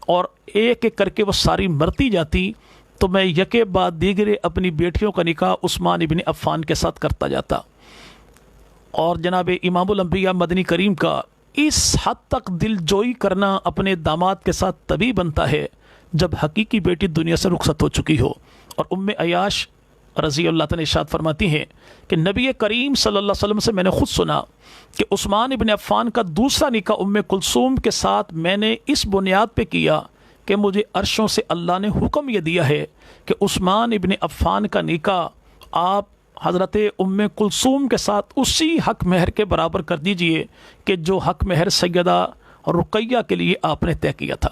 Speaker 1: اور ایک ایک کر کے وہ ساری مرتی جاتی تو میں یکے بعد دیگرے اپنی بیٹیوں کا نکاح عثمان ابن عفان کے ساتھ کرتا جاتا۔ اور جناب امام الانبیاء مدنی کریم کا اس حد تک دل جوئی کرنا اپنے داماد کے ساتھ تبھی بنتا ہے جب حقیقی بیٹی دنیا سے رخصت ہو چکی ہو۔ اور ام عیاش رضی اللہ تعالیٰ ارشاد فرماتی ہیں کہ نبی کریم صلی اللہ علیہ وسلم سے میں نے خود سنا کہ عثمان ابن عفان کا دوسرا نکاح ام کلثوم کے ساتھ میں نے اس بنیاد پہ کیا کہ مجھے عرشوں سے اللہ نے حکم یہ دیا ہے کہ عثمان ابن عفان کا نکاح آپ حضرت ام کلثوم کے ساتھ اسی حق مہر کے برابر کر دیجئے کہ جو حق مہر سیدہ رقیہ کے لیے آپ نے طے کیا تھا۔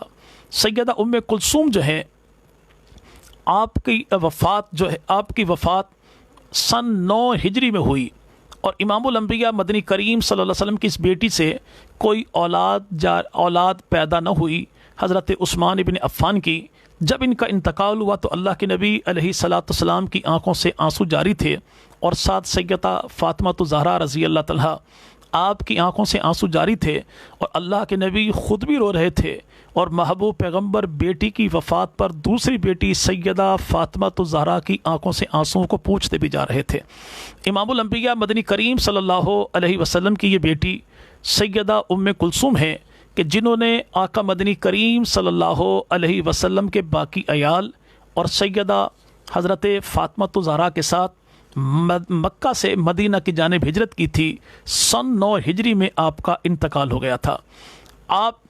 Speaker 1: سیدہ ام کلثوم جو ہے آپ کی وفات سن 9 ہجری میں ہوئی، اور امام الانبیاء مدنی کریم صلی اللہ علیہ وسلم کی اس بیٹی سے کوئی اولاد پیدا نہ ہوئی حضرت عثمان ابن عفان کی۔ جب ان کا انتقال ہوا تو اللہ کے نبی علیہ الصلوۃ والسلام کی آنکھوں سے آنسو جاری تھے، اور ساتھ سیدہ فاطمہ الزہرا رضی اللہ تعالیٰ آپ کی آنکھوں سے آنسو جاری تھے، اور اللہ کے نبی خود بھی رو رہے تھے، اور محبوب پیغمبر بیٹی کی وفات پر دوسری بیٹی سیدہ فاطمہ الزہرا کی آنکھوں سے آنسوؤں کو پوچھتے بھی جا رہے تھے۔ امام الانبیاء مدنی کریم صلی اللہ علیہ وسلم کی یہ بیٹی سیدہ ام کلثوم ہیں کہ جنہوں نے آقا مدنی کریم صلی اللہ علیہ وسلم کے باقی عیال اور سیدہ حضرت فاطمہ الزہرا کے ساتھ مکہ سے مدینہ کی جانب ہجرت کی تھی۔ سن 9 ہجری میں آپ کا انتقال ہو گیا تھا۔ آپ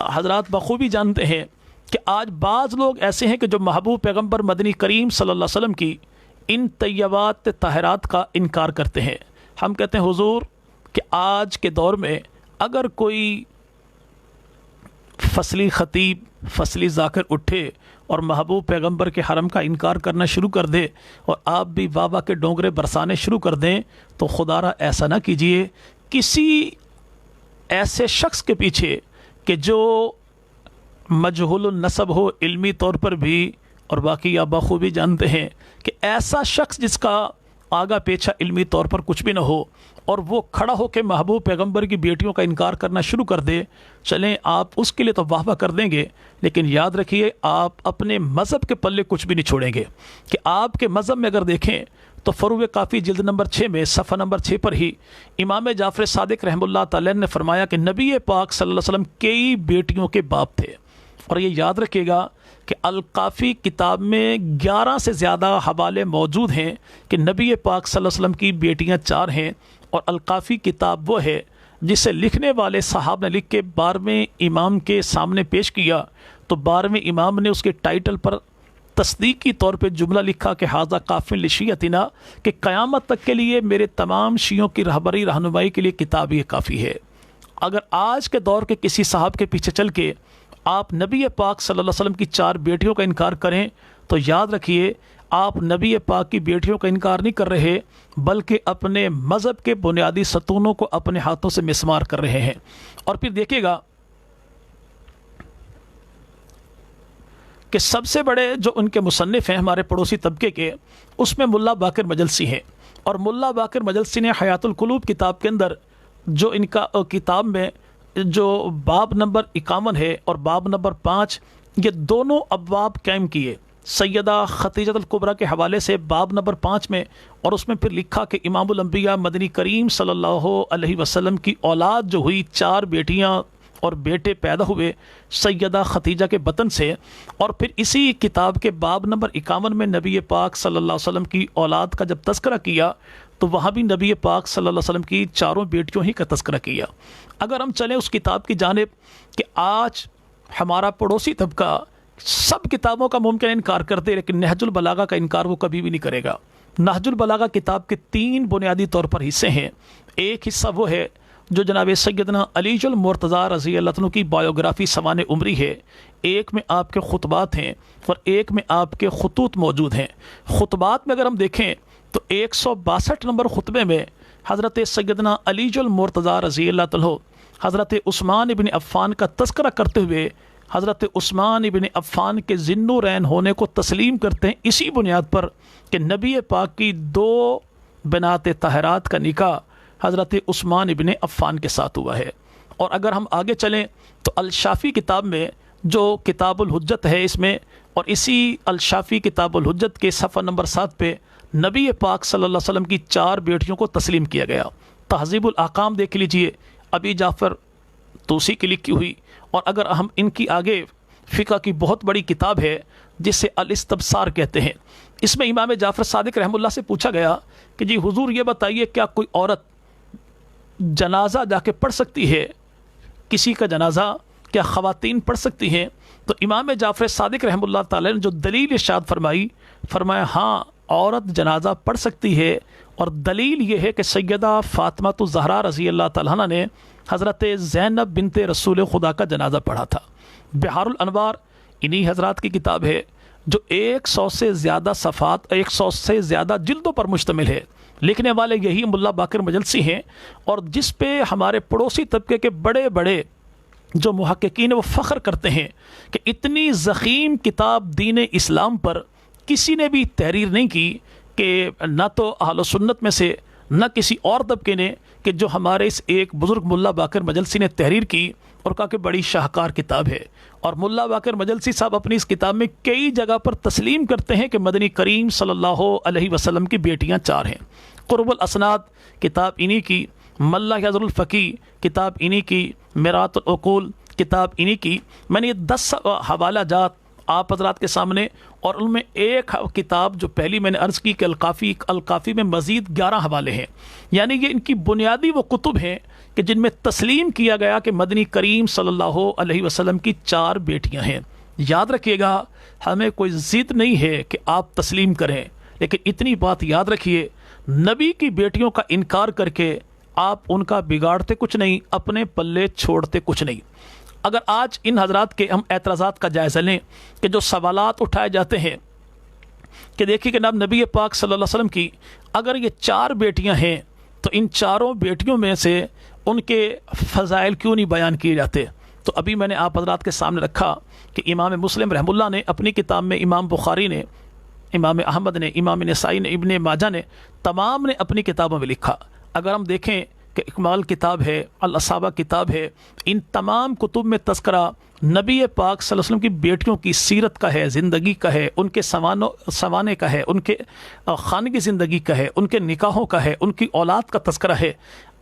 Speaker 1: حضرات بخوبی جانتے ہیں کہ آج بعض لوگ ایسے ہیں کہ جو محبوب پیغمبر مدنی کریم صلی اللہ علیہ وسلم کی ان طیبات طاہرات کا انکار کرتے ہیں۔ ہم کہتے ہیں حضور کہ آج کے دور میں اگر کوئی فصلی خطیب فصلی ذاکر اٹھے اور محبوب پیغمبر کے حرم کا انکار کرنا شروع کر دے اور آپ بھی بابا کے ڈونگرے برسانے شروع کر دیں، تو خدا را ایسا نہ کیجئے۔ کسی ایسے شخص کے پیچھے کہ جو مجہول النسب ہو علمی طور پر بھی، اور باقی آپ بخوبی جانتے ہیں کہ ایسا شخص جس کا آگا پیچھا علمی طور پر کچھ بھی نہ ہو اور وہ کھڑا ہو کے محبوب پیغمبر کی بیٹیوں کا انکار کرنا شروع کر دے، چلیں آپ اس کے لیے تو واہ واہ کر دیں گے، لیکن یاد رکھیے آپ اپنے مذہب کے پلے کچھ بھی نہیں چھوڑیں گے۔ کہ آپ کے مذہب میں اگر دیکھیں تو فروع کافی جلد نمبر 6 میں صفحہ نمبر 6 پر ہی امام جعفر صادق رحمہ اللہ تعالی نے فرمایا کہ نبی پاک صلی اللہ علیہ وسلم کئی بیٹیوں کے باپ تھے، اور یہ یاد رکھیے گا کہ الکافی کتاب میں 11 سے زیادہ حوالے موجود ہیں کہ نبی پاک صلی اللہ علیہ وسلم کی بیٹیاں 4 ہیں، اور الکافی کتاب وہ ہے جسے لکھنے والے صاحب نے لکھ کے 12ویں امام کے سامنے پیش کیا، تو 12ویں امام نے اس کے ٹائٹل پر تصدیقی طور پہ جملہ لکھا کہ ھذا کافٍ لشیعتنا، کہ قیامت تک کے لیے میرے تمام شیعوں کی رہبری رہنمائی کے لیے کتاب یہ کافی ہے۔ اگر آج کے دور کے کسی صاحب کے پیچھے چل کے آپ نبی پاک صلی اللہ علیہ وسلم کی 4 بیٹیوں کا انکار کریں تو یاد رکھیے آپ نبی پاک کی بیٹیوں کا انکار نہیں کر رہے، بلکہ اپنے مذہب کے بنیادی ستونوں کو اپنے ہاتھوں سے مسمار کر رہے ہیں۔ اور پھر دیکھیے گا کہ سب سے بڑے جو ان کے مصنف ہیں ہمارے پڑوسی طبقے کے، اس میں ملا باقر مجلسی ہیں، اور ملا باقر مجلسی نے حیات القلوب کتاب کے اندر جو ان کا کتاب میں جو باب نمبر 51 ہے اور باب نمبر 5، یہ دونوں ابواب قائم کیے سیدہ خدیجہ الکبریٰ کے حوالے سے باب نمبر 5 میں، اور اس میں پھر لکھا کہ امام الانبیاء مدنی کریم صلی اللہ علیہ وسلم کی اولاد جو ہوئی 4 بیٹیاں اور بیٹے پیدا ہوئے سیدہ خدیجہ کے بطن سے، اور پھر اسی کتاب کے باب نمبر 51 میں نبی پاک صلی اللہ علیہ وسلم کی اولاد کا جب تذکرہ کیا تو وہاں بھی نبی پاک صلی اللہ علیہ وسلم کی 4 بیٹیوں ہی کا تذکرہ کیا۔ اگر ہم چلیں اس کتاب کی جانب کہ آج ہمارا پڑوسی طبقہ سب کتابوں کا ممکن انکار کرتے، لیکن نہج البلاغہ کا انکار وہ کبھی بھی نہیں کرے گا۔ نہج البلاغہ کتاب کے 3 بنیادی طور پر حصے ہیں۔ ایک حصہ وہ ہے جو جناب سیدنا علی المرتضیٰ رضی اللہ عنہ کی بایوگرافی سوانح عمری ہے، ایک میں آپ کے خطبات ہیں اور ایک میں آپ کے خطوط موجود ہیں۔ خطبات میں اگر ہم دیکھیں تو 162 نمبر خطبے میں حضرت سیدنا علی المرتضیٰ رضی اللہ عنہ حضرت عثمان ابن عفان کا تذکرہ کرتے ہوئے حضرت عثمان ابن عفان کے ذی-النورین ہونے کو تسلیم کرتے ہیں، اسی بنیاد پر کہ نبی پاک کی 2 بنات طاہرات کا نکاح حضرت عثمان ابن عفان کے ساتھ ہوا ہے۔ اور اگر ہم آگے چلیں تو الشافی کتاب میں جو کتاب الحجت ہے اس میں، اور اسی الشافی کتاب الحجت کے صفحہ نمبر 7 پہ نبی پاک صلی اللہ علیہ وسلم کی 4 بیٹیوں کو تسلیم کیا گیا۔ تہذیب الاحکام دیکھ لیجئے، ابی جعفر طوسی کی لکھی ہوئی، اور اگر ہم ان کی آگے فقہ کی بہت بڑی کتاب ہے جسے الاستبصار کہتے ہیں، اس میں امام جعفر صادق رحمہ اللہ سے پوچھا گیا کہ جی حضور یہ بتائیے کیا کوئی عورت جنازہ جا کے پڑھ سکتی ہے؟ کسی کا جنازہ کیا خواتین پڑھ سکتی ہیں؟ تو امام جعفر صادق رحمہ اللہ تعالی نے جو دلیل ارشاد فرمایا ہاں عورت جنازہ پڑھ سکتی ہے، اور دلیل یہ ہے کہ سیدہ فاطمہ الزہرا رضی اللہ تعالیٰ عنہ نے حضرت زینب بنت رسول خدا کا جنازہ پڑھا تھا۔ بحار الانوار انہی حضرات کی کتاب ہے جو 100 سے زیادہ صفحات 100 سے زیادہ جلدوں پر مشتمل ہے، لکھنے والے یہی ملا باقر مجلسی ہیں، اور جس پہ ہمارے پڑوسی طبقے کے بڑے بڑے جو محققین وہ فخر کرتے ہیں کہ اتنی ضخیم کتاب دین اسلام پر کسی نے بھی تحریر نہیں کی، کہ نہ تو اہل سنت میں سے نہ کسی اور طبقے نے، کہ جو ہمارے اس ایک بزرگ ملا باقر مجلسی نے تحریر کی اور کہا کہ بڑی شاہکار کتاب ہے۔ اور ملا باقر مجلسی صاحب اپنی اس کتاب میں کئی جگہ پر تسلیم کرتے ہیں کہ مدنی کریم صلی اللہ علیہ وسلم کی بیٹیاں 4 ہیں۔ قرب الاسناد کتاب انہی کی، ملا حضر الفقی کتاب انہی کی، میرات العقول کتاب انہی کی۔ میں نے یہ 10 حوالہ جات آپ حضرات کے سامنے، اور ان میں ایک کتاب جو پہلی میں نے عرض کی کہ الکافی میں مزید 11 حوالے ہیں، یعنی یہ ان کی بنیادی وہ کتب ہیں کہ جن میں تسلیم کیا گیا کہ مدنی کریم صلی اللہ علیہ وسلم کی 4 بیٹیاں ہیں۔ یاد رکھیے گا، ہمیں کوئی ضد نہیں ہے کہ آپ تسلیم کریں، لیکن اتنی بات یاد رکھیے، نبی کی بیٹیوں کا انکار کر کے آپ ان کا بگاڑتے کچھ نہیں، اپنے پلے چھوڑتے کچھ نہیں۔ اگر آج ان حضرات کے ہم اعتراضات کا جائزہ لیں کہ جو سوالات اٹھائے جاتے ہیں کہ دیکھیے کہ نبی پاک صلی اللہ علیہ وسلم کی اگر یہ 4 بیٹیاں ہیں تو ان 4 بیٹیوں میں سے ان کے فضائل کیوں نہیں بیان کیے جاتے؟ تو ابھی میں نے آپ حضرات کے سامنے رکھا کہ امام مسلم رحمہ اللہ نے اپنی کتاب میں، امام بخاری نے، امام احمد نے، امام نسائی نے، ابن ماجہ نے، تمام نے اپنی کتابوں میں لکھا۔ اگر ہم دیکھیں کہ اکمال کتاب ہے، الاصابہ کتاب ہے، ان تمام کتب میں تذکرہ نبی پاک صلی اللہ علیہ وسلم کی بیٹیوں کی سیرت کا ہے، زندگی کا ہے، ان کے سوانے کا ہے، ان کے خانگی زندگی کا ہے، ان کے نکاحوں کا ہے، ان کی اولاد کا تذکرہ ہے۔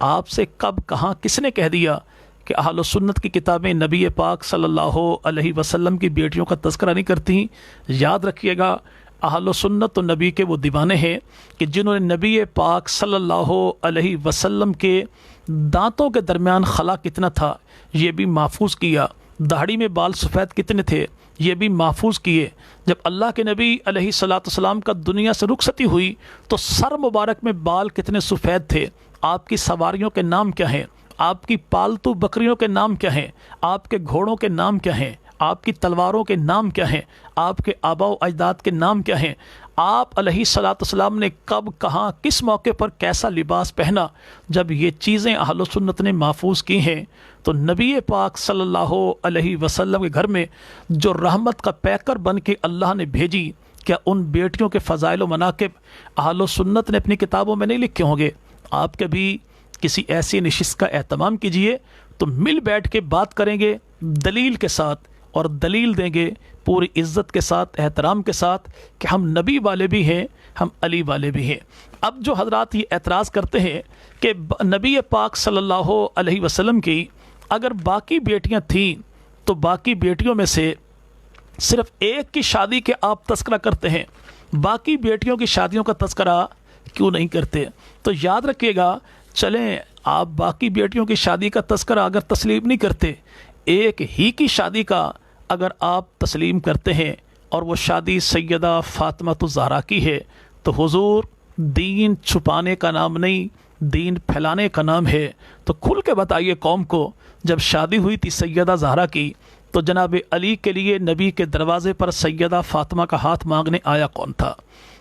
Speaker 1: آپ سے کب کہاں کس نے کہہ دیا کہ اہل سنت کی کتابیں نبی پاک صلی اللہ علیہ وسلم کی بیٹیوں کا تذکرہ نہیں کرتی؟ یاد رکھیے گا، اہل سنت و نبی کے وہ دیوانے ہیں کہ جنہوں نے نبی پاک صلی اللہ علیہ وسلم کے دانتوں کے درمیان خلا کتنا تھا یہ بھی محفوظ کیا، داڑھی میں بال سفید کتنے تھے یہ بھی محفوظ کیے۔ جب اللہ کے نبی علیہ الصلوۃ والسلام کا دنیا سے رخصتی ہوئی تو سر مبارک میں بال کتنے سفید تھے، آپ کی سواریوں کے نام کیا ہیں، آپ کی پالتو بکریوں کے نام کیا ہیں، آپ کے گھوڑوں کے نام کیا ہیں، آپ کی تلواروں کے نام کیا ہیں، آپ کے آبا و اجداد کے نام کیا ہیں، آپ علیہ الصلوۃ والسلام نے کب کہاں کس موقع پر کیسا لباس پہنا۔ جب یہ چیزیں اہل و سنت نے محفوظ کی ہیں تو نبی پاک صلی اللہ علیہ وسلم کے گھر میں جو رحمت کا پیکر بن کے اللہ نے بھیجی، کیا ان بیٹیوں کے فضائل و مناقب اہل و سنت نے اپنی کتابوں میں نہیں لکھے ہوں گے؟ آپ کبھی کسی ایسی نشست کا اہتمام کیجئے تو مل بیٹھ کے بات کریں گے دلیل کے ساتھ، اور دلیل دیں گے پوری عزت کے ساتھ، احترام کے ساتھ کہ ہم نبی والے بھی ہیں، ہم علی والے بھی ہیں۔ اب جو حضرات یہ اعتراض کرتے ہیں کہ نبی پاک صلی اللہ علیہ وسلم کی اگر باقی بیٹیاں تھیں تو باقی بیٹیوں میں سے صرف ایک کی شادی کے آپ تذکرہ کرتے ہیں، باقی بیٹیوں کی شادیوں کا تذکرہ کیوں نہیں کرتے؟ تو یاد رکھیے گا، چلیں آپ باقی بیٹیوں کی شادی کا تذکرہ اگر تسلیم نہیں کرتے، ایک ہی کی شادی کا اگر آپ تسلیم کرتے ہیں اور وہ شادی سیدہ فاطمہ الزہرا کی ہے، تو حضور دین چھپانے کا نام نہیں، دین پھیلانے کا نام ہے۔ تو کھل کے بتائیے قوم کو، جب شادی ہوئی تھی سیدہ زہرا کی تو جناب علی کے لیے نبی کے دروازے پر سیدہ فاطمہ کا ہاتھ مانگنے آیا کون تھا؟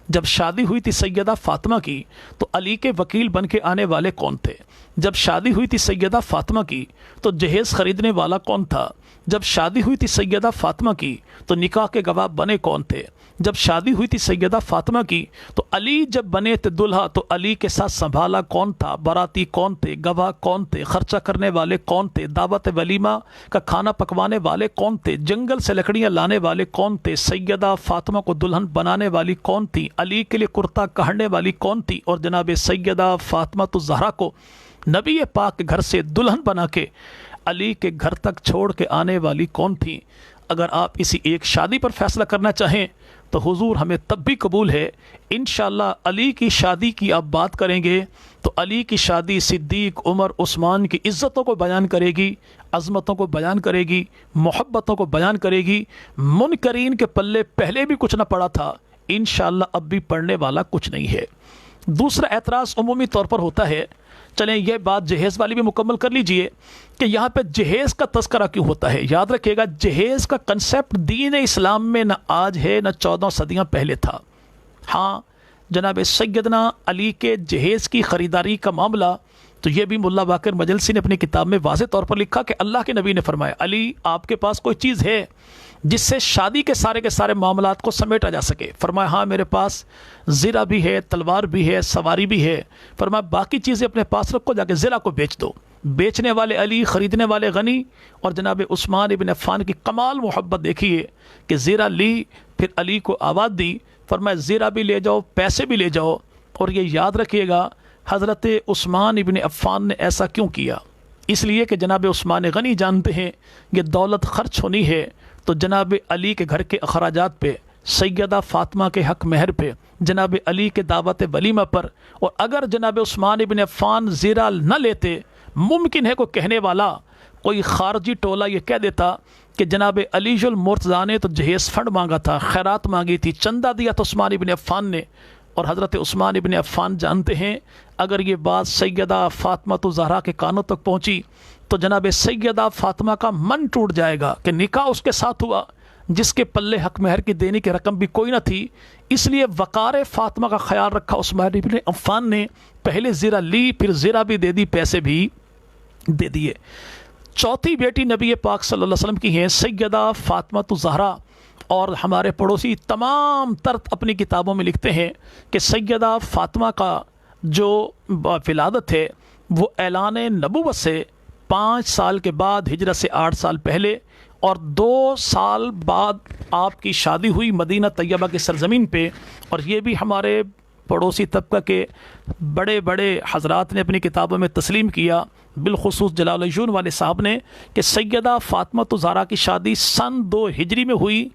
Speaker 1: جب شادی ہوئی تھی سیدہ فاطمہ کی تو علی کے وکیل بن کے آنے والے کون تھے؟ جب شادی ہوئی تھی سیدہ فاطمہ کی تو جہیز خریدنے والا کون تھا؟ جب شادی ہوئی تھی سیدہ فاطمہ کی تو نکاح کے گواہ بنے کون تھے؟ جب شادی ہوئی تھی سیدہ فاطمہ کی تو علی جب بنے تھے دلہا تو علی کے ساتھ سنبھالا کون تھا؟ باراتی کون تھے؟ گواہ کون تھے؟ خرچہ کرنے والے کون تھے؟ دعوت ولیمہ کا کھانا پکوانے والے کون تھے؟ جنگل سے لکڑیاں لانے والے کون تھے؟ سیدہ فاطمہ کو دلہن بنانے والی کون تھی؟ علی کے لیے کرتا کہڑنے والی کون تھی؟ اور جناب سیدہ فاطمہ الزہرا کو نبی پاک کے گھر سے دلہن بنا کے علی کے گھر تک چھوڑ کے آنے والی کون تھی؟ اگر آپ اسی ایک شادی پر فیصلہ کرنا چاہیں تو حضور ہمیں تب بھی قبول ہے۔ انشاءاللہ علی کی شادی کی آپ بات کریں گے تو علی کی شادی صدیق، عمر، عثمان کی عزتوں کو بیان کرے گی، عظمتوں کو بیان کرے گی، محبتوں کو بیان کرے گی۔ منکرین کے پلے پہلے بھی کچھ نہ پڑا تھا، انشاءاللہ اب بھی پڑھنے والا کچھ نہیں ہے۔ دوسرا اعتراض عمومی طور پر ہوتا ہے، چلیں یہ بات جہیز والی بھی مکمل کر لیجئے کہ یہاں پہ جہیز کا تذکرہ کیوں ہوتا ہے۔ یاد رکھیے گا، جہیز کا کنسیپٹ دین اسلام میں نہ آج ہے نہ 14 صدیاں پہلے تھا۔ ہاں، جناب سیدنا علی کے جہیز کی خریداری کا معاملہ، تو یہ بھی ملا باقر مجلسی نے اپنی کتاب میں واضح طور پر لکھا کہ اللہ کے نبی نے فرمایا علی آپ کے پاس کوئی چیز ہے جس سے شادی کے سارے معاملات کو سمیٹا جا سکے؟ فرمایا ہاں میرے پاس زرہ بھی ہے، تلوار بھی ہے، سواری بھی ہے۔ فرمایا باقی چیزیں اپنے پاس رکھو، جا کے زرہ کو بیچ دو۔ بیچنے والے علی، خریدنے والے غنی، اور جناب عثمان ابن عفان کی کمال محبت دیکھیے کہ زرہ لی، پھر علی کو آواز دی، فرمایا زرہ بھی لے جاؤ، پیسے بھی لے جاؤ، اور یہ یاد رکھیے گا حضرت عثمان ابن عفان نے ایسا کیوں کیا؟ اس لیے کہ جناب عثمان غنی جانتے ہیں یہ دولت خرچ ہونی ہے تو جناب علی کے گھر کے اخراجات پہ، سیدہ فاطمہ کے حق مہر پہ، جناب علی کے دعوت ولیمہ پر، اور اگر جناب عثمان ابن عفان زیرہ نہ لیتے، ممکن ہے کوئی کہنے والا، کوئی خارجی ٹولہ یہ کہہ دیتا کہ جناب علی المرتضیٰ نے تو جہیز فنڈ مانگا تھا، خیرات مانگی تھی، چندہ دیا تو عثمان ابن عفان نے، اور حضرت عثمان ابن عفان جانتے ہیں اگر یہ بات سیدہ فاطمہ زہرا کے کانوں تک پہنچی تو جناب سیدہ فاطمہ کا من ٹوٹ جائے گا کہ نکاح اس کے ساتھ ہوا جس کے پلے حق مہر کی دینے کی رقم بھی کوئی نہ تھی۔ اس لیے وقار فاطمہ کا خیال رکھا عثمان ابن عفان نے، پہلے زرہ لی، پھر زرہ بھی دے دی، پیسے بھی دے دیے۔ چوتھی بیٹی نبی پاک صلی اللہ علیہ وسلم کی ہیں سیدہ فاطمہ زہرا، اور ہمارے پڑوسی تمام تر اپنی کتابوں میں لکھتے ہیں کہ سیدہ فاطمہ کا جو ولادت ہے وہ اعلان نبوت سے 5 سال کے بعد، ہجرت سے 8 سال پہلے، اور 2 سال بعد آپ کی شادی ہوئی مدینہ طیبہ کی سرزمین پہ۔ اور یہ بھی ہمارے پڑوسی طبقہ کے بڑے بڑے حضرات نے اپنی کتابوں میں تسلیم کیا، بالخصوص جلال الجون والے صاحب نے، کہ سیدہ فاطمہ زہرا کی شادی سن 2 ہجری میں ہوئی،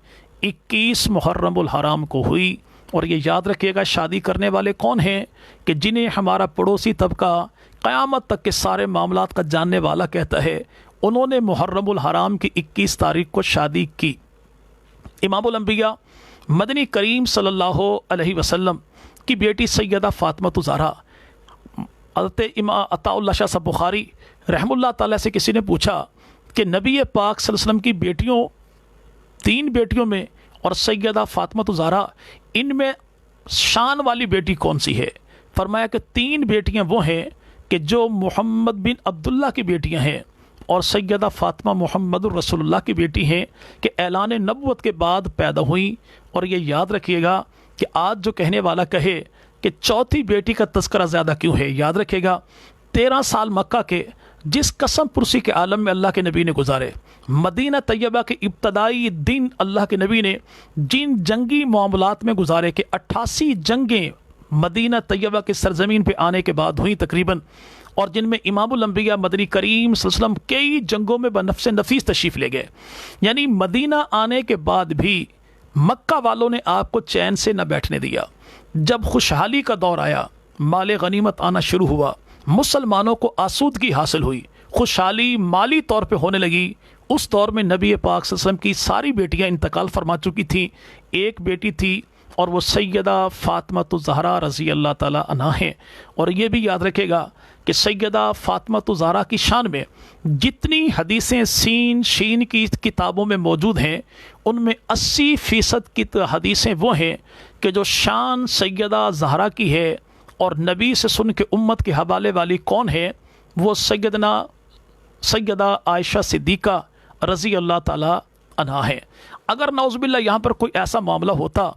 Speaker 1: 21 محرم الحرام کو ہوئی۔ اور یہ یاد رکھیے گا شادی کرنے والے کون ہیں کہ جنہیں ہمارا پڑوسی طبقہ قیامت تک کے سارے معاملات کا جاننے والا کہتا ہے، انہوں نے محرم الحرام کی 21 تاریخ کو شادی کی۔ امام الانبیاء مدنی کریم صلی اللہ علیہ وسلم کی بیٹی سیدہ فاطمہ زہرا، حضرت امام عطاء اللہ شاہ صاحب بخاری رحم اللہ تعالیٰ سے کسی نے پوچھا کہ نبی پاک صلی اللہ علیہ وسلم کی بیٹیوں، 3 بیٹیوں میں اور سیدہ فاطمہ زہرا، ان میں شان والی بیٹی کون سی ہے؟ فرمایا کہ 3 بیٹیاں وہ ہیں کہ جو محمد بن عبداللہ کی بیٹیاں ہیں، اور سیدہ فاطمہ محمد الرسول اللہ کی بیٹی ہیں کہ اعلان نبوت کے بعد پیدا ہوئیں۔ اور یہ یاد رکھیے گا کہ آج جو کہنے والا کہے کہ چوتھی بیٹی کا تذکرہ زیادہ کیوں ہے، یاد رکھیے گا 13 سال مکہ کے جس قسم پرسی کے عالم میں اللہ کے نبی نے گزارے، مدینہ طیبہ کے ابتدائی دن اللہ کے نبی نے جن جنگی معاملات میں گزارے کہ 88 جنگیں مدینہ طیبہ کے سرزمین پہ آنے کے بعد ہوئیں تقریباً، اور جن میں امام الانبیاء مدنی کریم صلی اللہ علیہ وسلم کئی جنگوں میں بنفس نفیس تشریف لے گئے۔ یعنی مدینہ آنے کے بعد بھی مکہ والوں نے آپ کو چین سے نہ بیٹھنے دیا۔ جب خوشحالی کا دور آیا، مال غنیمت آنا شروع ہوا، مسلمانوں کو آسودگی حاصل ہوئی، خوشحالی مالی طور پہ ہونے لگی، اس دور میں نبی پاک صلی اللہ علیہ وسلم کی ساری بیٹیاں انتقال فرما چکی تھیں، ایک بیٹی تھی اور وہ سیدہ فاطمہ زہرا رضی اللہ تعالی عنہا ہیں۔ اور یہ بھی یاد رکھے گا کہ سیدہ فاطمہ زہرا کی شان میں جتنی حدیثیں سین شین کی کتابوں میں موجود ہیں، ان میں 80% کی حدیثیں وہ ہیں کہ جو شان سیدہ زہرا کی ہے، اور نبی سے سن کے امت کے حوالے والی کون ہے؟ وہ سیدہ عائشہ صدیقہ رضی اللہ تعالی عنہا ہے۔ اگر نعوذ باللہ یہاں پر کوئی ایسا معاملہ ہوتا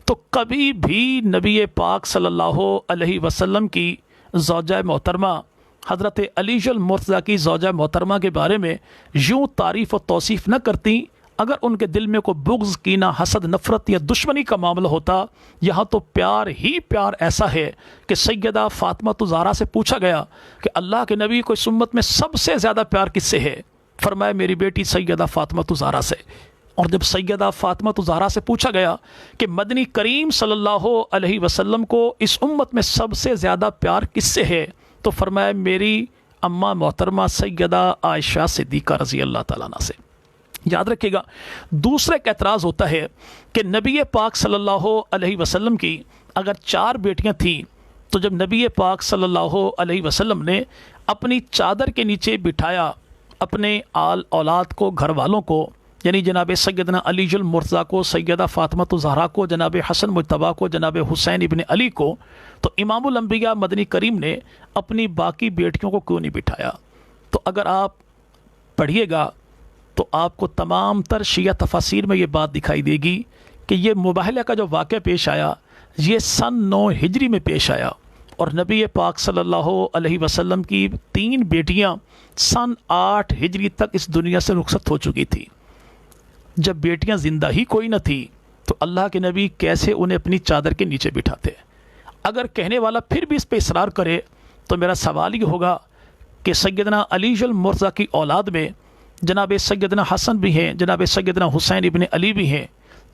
Speaker 1: تو کبھی بھی نبی پاک صلی اللہ علیہ وسلم کی زوجہ محترمہ حضرت علی المرتضیٰ کی زوجہ محترمہ کے بارے میں یوں تعریف و توصیف نہ کرتی اگر ان کے دل میں کوئی بغض، کینہ، حسد، نفرت یا دشمنی کا معاملہ ہوتا۔ یہاں تو پیار ہی پیار ایسا ہے کہ سیدہ فاطمہ زہرا سے پوچھا گیا کہ اللہ کے نبی کو اس امت میں سب سے زیادہ پیار کس سے ہے؟ فرمایا میری بیٹی سیدہ فاطمہ زہرا سے۔ اور جب سیدہ فاطمہ زہرا سے پوچھا گیا کہ مدنی کریم صلی اللہ علیہ وسلم کو اس امت میں سب سے زیادہ پیار کس سے ہے؟ تو فرمایا میری اماں محترمہ سیدہ عائشہ صدیقہ رضی اللہ تعالیٰ عنہ سے۔ یاد رکھیے گا دوسرے کا اعتراض ہوتا ہے کہ نبی پاک صلی اللہ علیہ وسلم کی اگر 4 بیٹیاں تھیں تو جب نبی پاک صلی اللہ علیہ وسلم نے اپنی چادر کے نیچے بٹھایا اپنے آل اولاد کو، گھر والوں کو، یعنی جناب سیدنا علی المرتضیٰ کو، سیدہ فاطمہ الزہرا کو، جناب حسن مجتبیٰ کو، جناب حسین ابن علی کو، تو امام الانبیاء مدنی کریم نے اپنی باقی بیٹیوں کو کیوں نہیں بٹھایا؟ تو اگر آپ پڑھیے گا تو آپ کو تمام تر شیعہ تفاسیر میں یہ بات دکھائی دے گی کہ یہ مباہلہ کا جو واقعہ پیش آیا یہ سن 9 ہجری میں پیش آیا، اور نبی پاک صلی اللہ علیہ وسلم کی 3 بیٹیاں سن 8 ہجری تک اس دنیا سے رخصت ہو چکی تھی۔ جب بیٹیاں زندہ ہی کوئی نہ تھی تو اللہ کے نبی کیسے انہیں اپنی چادر کے نیچے بٹھاتے؟ اگر کہنے والا پھر بھی اس پہ اصرار کرے تو میرا سوال یہ ہوگا کہ سیدنا علی المرتضیٰ کی اولاد میں جناب سیدنا حسن بھی ہیں، جناب سیدنا حسین ابن علی بھی ہیں،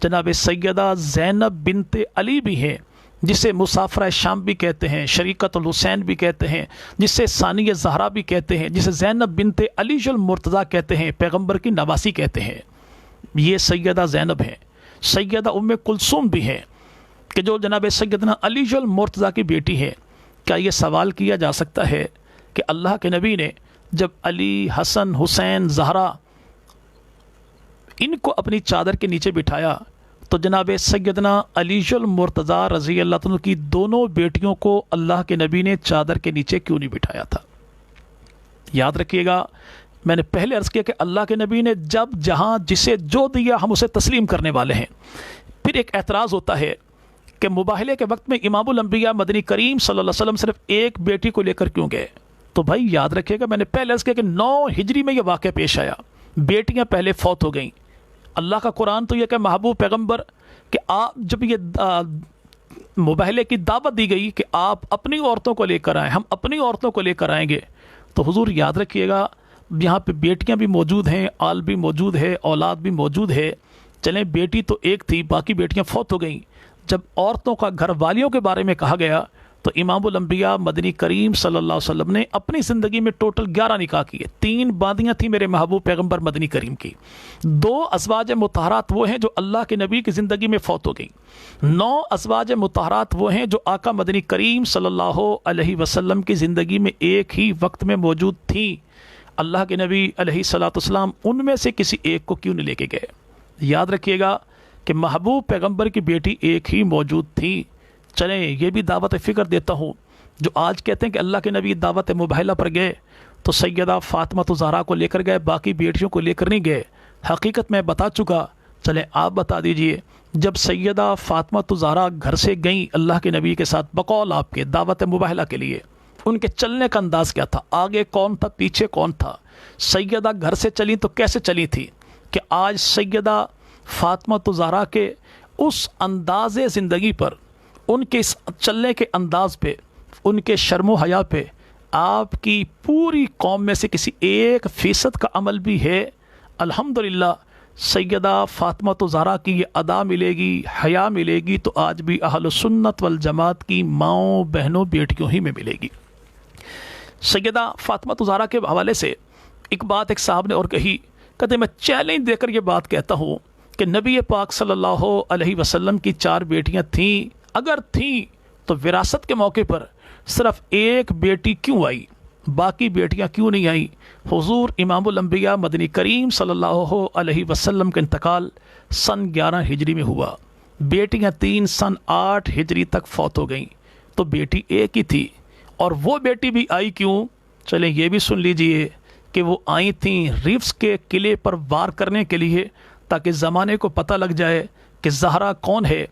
Speaker 1: جناب سیدہ زینب بنت علی بھی ہیں، جسے مسافرہ شام بھی کہتے ہیں، شریکت الحسین بھی کہتے ہیں، جسے ثانی زہرا بھی کہتے ہیں، جسے زینب بنت علی المرتضیٰ کہتے ہیں، پیغمبر کی نواسی کہتے ہیں۔ یہ سیدہ زینب ہیں، سیدہ ام کلثوم بھی ہیں کہ جو جناب سیدنا علی المرتضیٰ کی بیٹی ہے۔ کیا یہ سوال کیا جا سکتا ہے کہ اللہ کے نبی نے جب علی، حسن، حسین، زہرا ان کو اپنی چادر کے نیچے بٹھایا تو جناب سیدنا علی المرتضیٰ رضی اللہ عنہ کی دونوں بیٹیوں کو اللہ کے نبی نے چادر کے نیچے کیوں نہیں بٹھایا تھا؟ یاد رکھیے گا، میں نے پہلے عرض کیا کہ اللہ کے نبی نے جب جہاں جسے جو دیا ہم اسے تسلیم کرنے والے ہیں۔ پھر ایک اعتراض ہوتا ہے کہ مباہلے کے وقت میں امام الانبیاء مدنی کریم صلی اللہ علیہ وسلم صرف ایک بیٹی کو لے کر کیوں گئے؟ تو بھائی یاد رکھیے گا، میں نے پہلے عرض کیا کہ 9 ہجری میں یہ واقعہ پیش آیا، بیٹیاں پہلے فوت ہو گئیں۔ اللہ کا قرآن تو یہ کہ محبوب پیغمبر کہ آپ جب یہ مباہلے کی دعوت دی گئی کہ آپ اپنی عورتوں کو لے کر آئیں، ہم اپنی عورتوں کو لے کر آئیں گے، تو حضور یاد رکھیے گا یہاں پہ بیٹیاں بھی موجود ہیں، آل بھی موجود ہے، اولاد بھی موجود ہے۔ چلیں بیٹی تو ایک تھی، باقی بیٹیاں فوت ہو گئیں۔ جب عورتوں کا گھر والیوں کے بارے میں کہا گیا تو امام الانبیاء مدنی کریم صلی اللہ علیہ وسلم نے اپنی زندگی میں ٹوٹل 11 نکاح کیے۔ 3 باندیاں تھیں میرے محبوب پیغمبر مدنی کریم کی، 2 ازواج مطہرات وہ ہیں جو اللہ کے نبی کی زندگی میں فوت ہو گئیں، 9 ازواج مطہرات وہ ہیں جو آقا مدنی کریم صلی اللہ علیہ وسلم کی زندگی میں ایک ہی وقت میں موجود تھیں۔ اللہ کے نبی علیہ الصلوۃ والسلام ان میں سے کسی ایک کو کیوں نہیں لے کے گئے؟ یاد رکھیے گا کہ محبوب پیغمبر کی بیٹی ایک ہی موجود تھی۔ چلیں یہ بھی دعوت فکر دیتا ہوں، جو آج کہتے ہیں کہ اللہ کے نبی دعوت مباہلہ پر گئے تو سیدہ فاطمہ الزہرا کو لے کر گئے، باقی بیٹیوں کو لے کر نہیں گئے۔ حقیقت میں بتا چکا، چلیں آپ بتا دیجئے، جب سیدہ فاطمہ الزہرا گھر سے گئیں اللہ کے نبی کے ساتھ بقول آپ کے دعوت مباہلہ کے لیے، ان کے چلنے کا انداز کیا تھا؟ آگے کون تھا، پیچھے کون تھا؟ سیدہ گھر سے چلی تو کیسے چلی تھی کہ آج سیدہ فاطمہ الزہرا کے اس انداز زندگی پر، ان کے اس چلنے کے انداز پہ، ان کے شرم و حیا پہ آپ کی پوری قوم میں سے کسی 1% کا عمل بھی ہے؟ الحمدللہ سیدہ فاطمہ الزہرا کی یہ ادا ملے گی، حیا ملے گی تو آج بھی اہل سنت والجماعت کی ماؤں، بہنوں، بیٹیوں ہی میں ملے گی۔ سیدہ فاطمہ الزہرا کے حوالے سے ایک بات ایک صاحب نے اور کہی، کہتے میں چیلنج دے کر یہ بات کہتا ہوں کہ نبی پاک صلی اللہ علیہ وسلم کی 4 بیٹیاں تھیں، اگر تھیں تو وراثت کے موقع پر صرف ایک بیٹی کیوں آئی، باقی بیٹیاں کیوں نہیں آئیں؟ حضور امام الانبیاء مدنی کریم صلی اللہ علیہ وسلم کا انتقال سن 11 ہجری میں ہوا، بیٹیاں 3 سن 8 ہجری تک فوت ہو گئیں، تو بیٹی ایک ہی تھی، اور وہ بیٹی بھی آئی کیوں؟ چلیں یہ بھی سن لیجئے کہ وہ آئی تھیں ریفس کے قلعے پر وار کرنے کے لیے، تاکہ زمانے کو پتہ لگ جائے کہ زہرا کون ہے،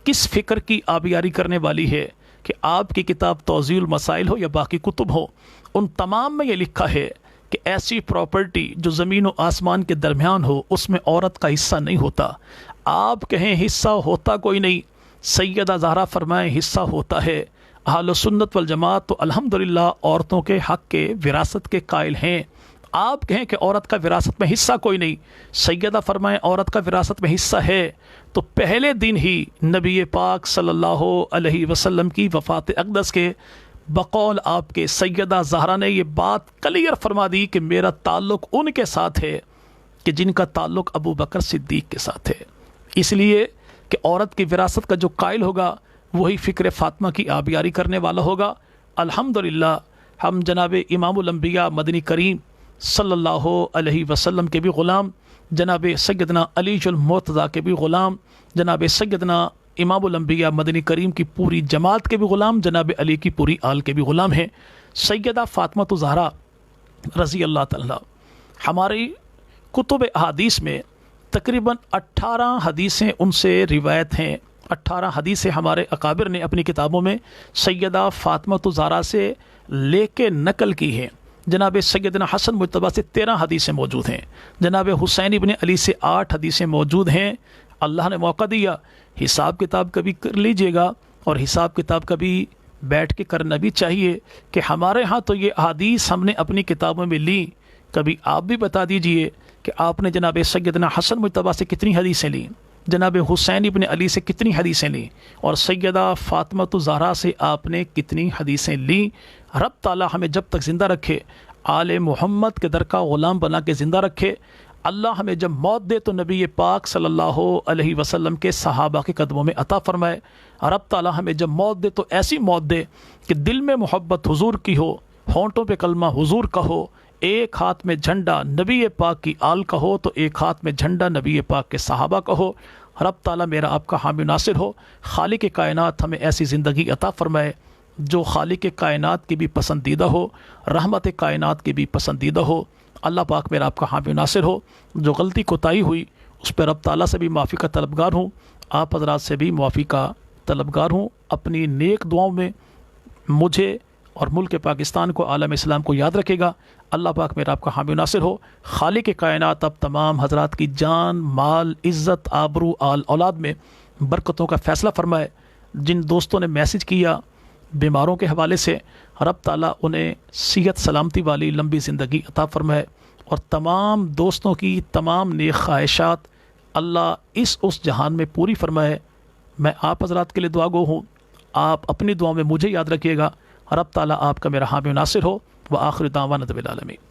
Speaker 1: کس فکر کی آبیاری کرنے والی ہے، کہ آپ کی کتاب توضیح المسائل ہو یا باقی کتب ہو، ان تمام میں یہ لکھا ہے کہ ایسی پراپرٹی جو زمین و آسمان کے درمیان ہو اس میں عورت کا حصہ نہیں ہوتا۔ آپ کہیں حصہ ہوتا کوئی نہیں، سیدہ زہرا فرمائیں حصہ ہوتا ہے۔ اہل سنت والجماعت تو الحمدللہ عورتوں کے حق کے وراثت کے قائل ہیں۔ آپ کہیں کہ عورت کا وراثت میں حصہ کوئی نہیں، سیدہ فرمائیں عورت کا وراثت میں حصہ ہے، تو پہلے دن ہی نبی پاک صلی اللہ علیہ وسلم کی وفات اقدس کے بقول آپ کے سیدہ زہرا نے یہ بات کلیئر فرما دی کہ میرا تعلق ان کے ساتھ ہے کہ جن کا تعلق ابو بکر صدیق کے ساتھ ہے، اس لیے کہ عورت کی وراثت کا جو قائل ہوگا وہی فکر فاطمہ کی آبیاری کرنے والا ہوگا۔ الحمدللہ ہم جناب امام الانبیاء مدنی کریم صلی اللہ علیہ وسلم کے بھی غلام، جناب سیدنا علی المرتضیٰ کے بھی غلام، جناب سیدنا امام الانبیاء مدنی کریم کی پوری جماعت کے بھی غلام، جناب علی کی پوری آل کے بھی غلام ہیں۔ سیدہ فاطمہ زہرا رضی اللہ تعالیٰ، ہماری کتب احادیث میں تقریباً 18 حدیثیں ان سے روایت ہیں، 18 حدیثیں ہمارے اکابر نے اپنی کتابوں میں سیدہ فاطمہ زہرا سے لے کے نقل کی ہیں۔ جناب سیدنا حسن مجتبیٰ سے 13 حدیثیں موجود ہیں، جناب حسین ابن علی سے 8 حدیثیں موجود ہیں۔ اللہ نے موقع دیا، حساب کتاب کبھی کر لیجئے گا، اور حساب کتاب کبھی بیٹھ کے کرنا بھی چاہیے کہ ہمارے ہاں تو یہ احادیث ہم نے اپنی کتابوں میں لی، کبھی آپ بھی بتا دیجئے کہ آپ نے جناب سیدنا حسن مجتبیٰ سے کتنی حدیثیں لیں، جناب حسین ابن علی سے کتنی حدیثیں لیں، اور سیدہ فاطمہ زہرا سے آپ نے کتنی حدیثیں لیں۔ رب تعالیٰ ہمیں جب تک زندہ رکھے، آل محمد کے در کا غلام بنا کے زندہ رکھے۔ اللہ ہمیں جب موت دے تو نبی پاک صلی اللہ علیہ وسلم کے صحابہ کے قدموں میں عطا فرمائے۔ رب تعالیٰ ہمیں جب موت دے تو ایسی موت دے کہ دل میں محبت حضور کی ہو، ہونٹوں پہ کلمہ حضور کا ہو، ایک ہاتھ میں جھنڈا نبی پاک کی آل کا ہو تو ایک ہاتھ میں جھنڈا نبی پاک کے صحابہ کا ہو۔ رب تعالیٰ میرا آپ کا حامی ناصر ہو۔ خالق کائنات ہمیں ایسی زندگی عطا فرمائے جو خالق کائنات کی بھی پسندیدہ ہو، رحمت کائنات کی بھی پسندیدہ ہو۔ اللہ پاک میرا آپ کا حامی ناصر ہو۔ جو غلطی کوتاہی ہوئی اس پہ رب تعالیٰ سے بھی معافی کا طلبگار ہوں، آپ حضرات سے بھی معافی کا طلبگار ہوں۔ اپنی نیک دعاؤں میں مجھے اور ملک پاکستان کو، عالم اسلام کو یاد رکھے گا۔ اللہ پاک میرا آپ کا حامی ناصر ہو۔ خالق کائنات اب تمام حضرات کی جان، مال، عزت، آبرو، آل اولاد میں برکتوں کا فیصلہ فرمائے۔ جن دوستوں نے میسج کیا بیماروں کے حوالے سے، رب تعالیٰ انہیں صحت سلامتی والی لمبی زندگی عطا فرمائے، اور تمام دوستوں کی تمام نیک خواہشات اللہ اس جہان میں پوری فرمائے۔ میں آپ حضرات کے لیے دعا گو ہوں، آپ اپنی دعاؤں میں مجھے یاد رکھیے گا۔ رب تعالیٰ آپ کا میرا حامی ناصر ہو۔ وآخر دعوانا الحمد للہ۔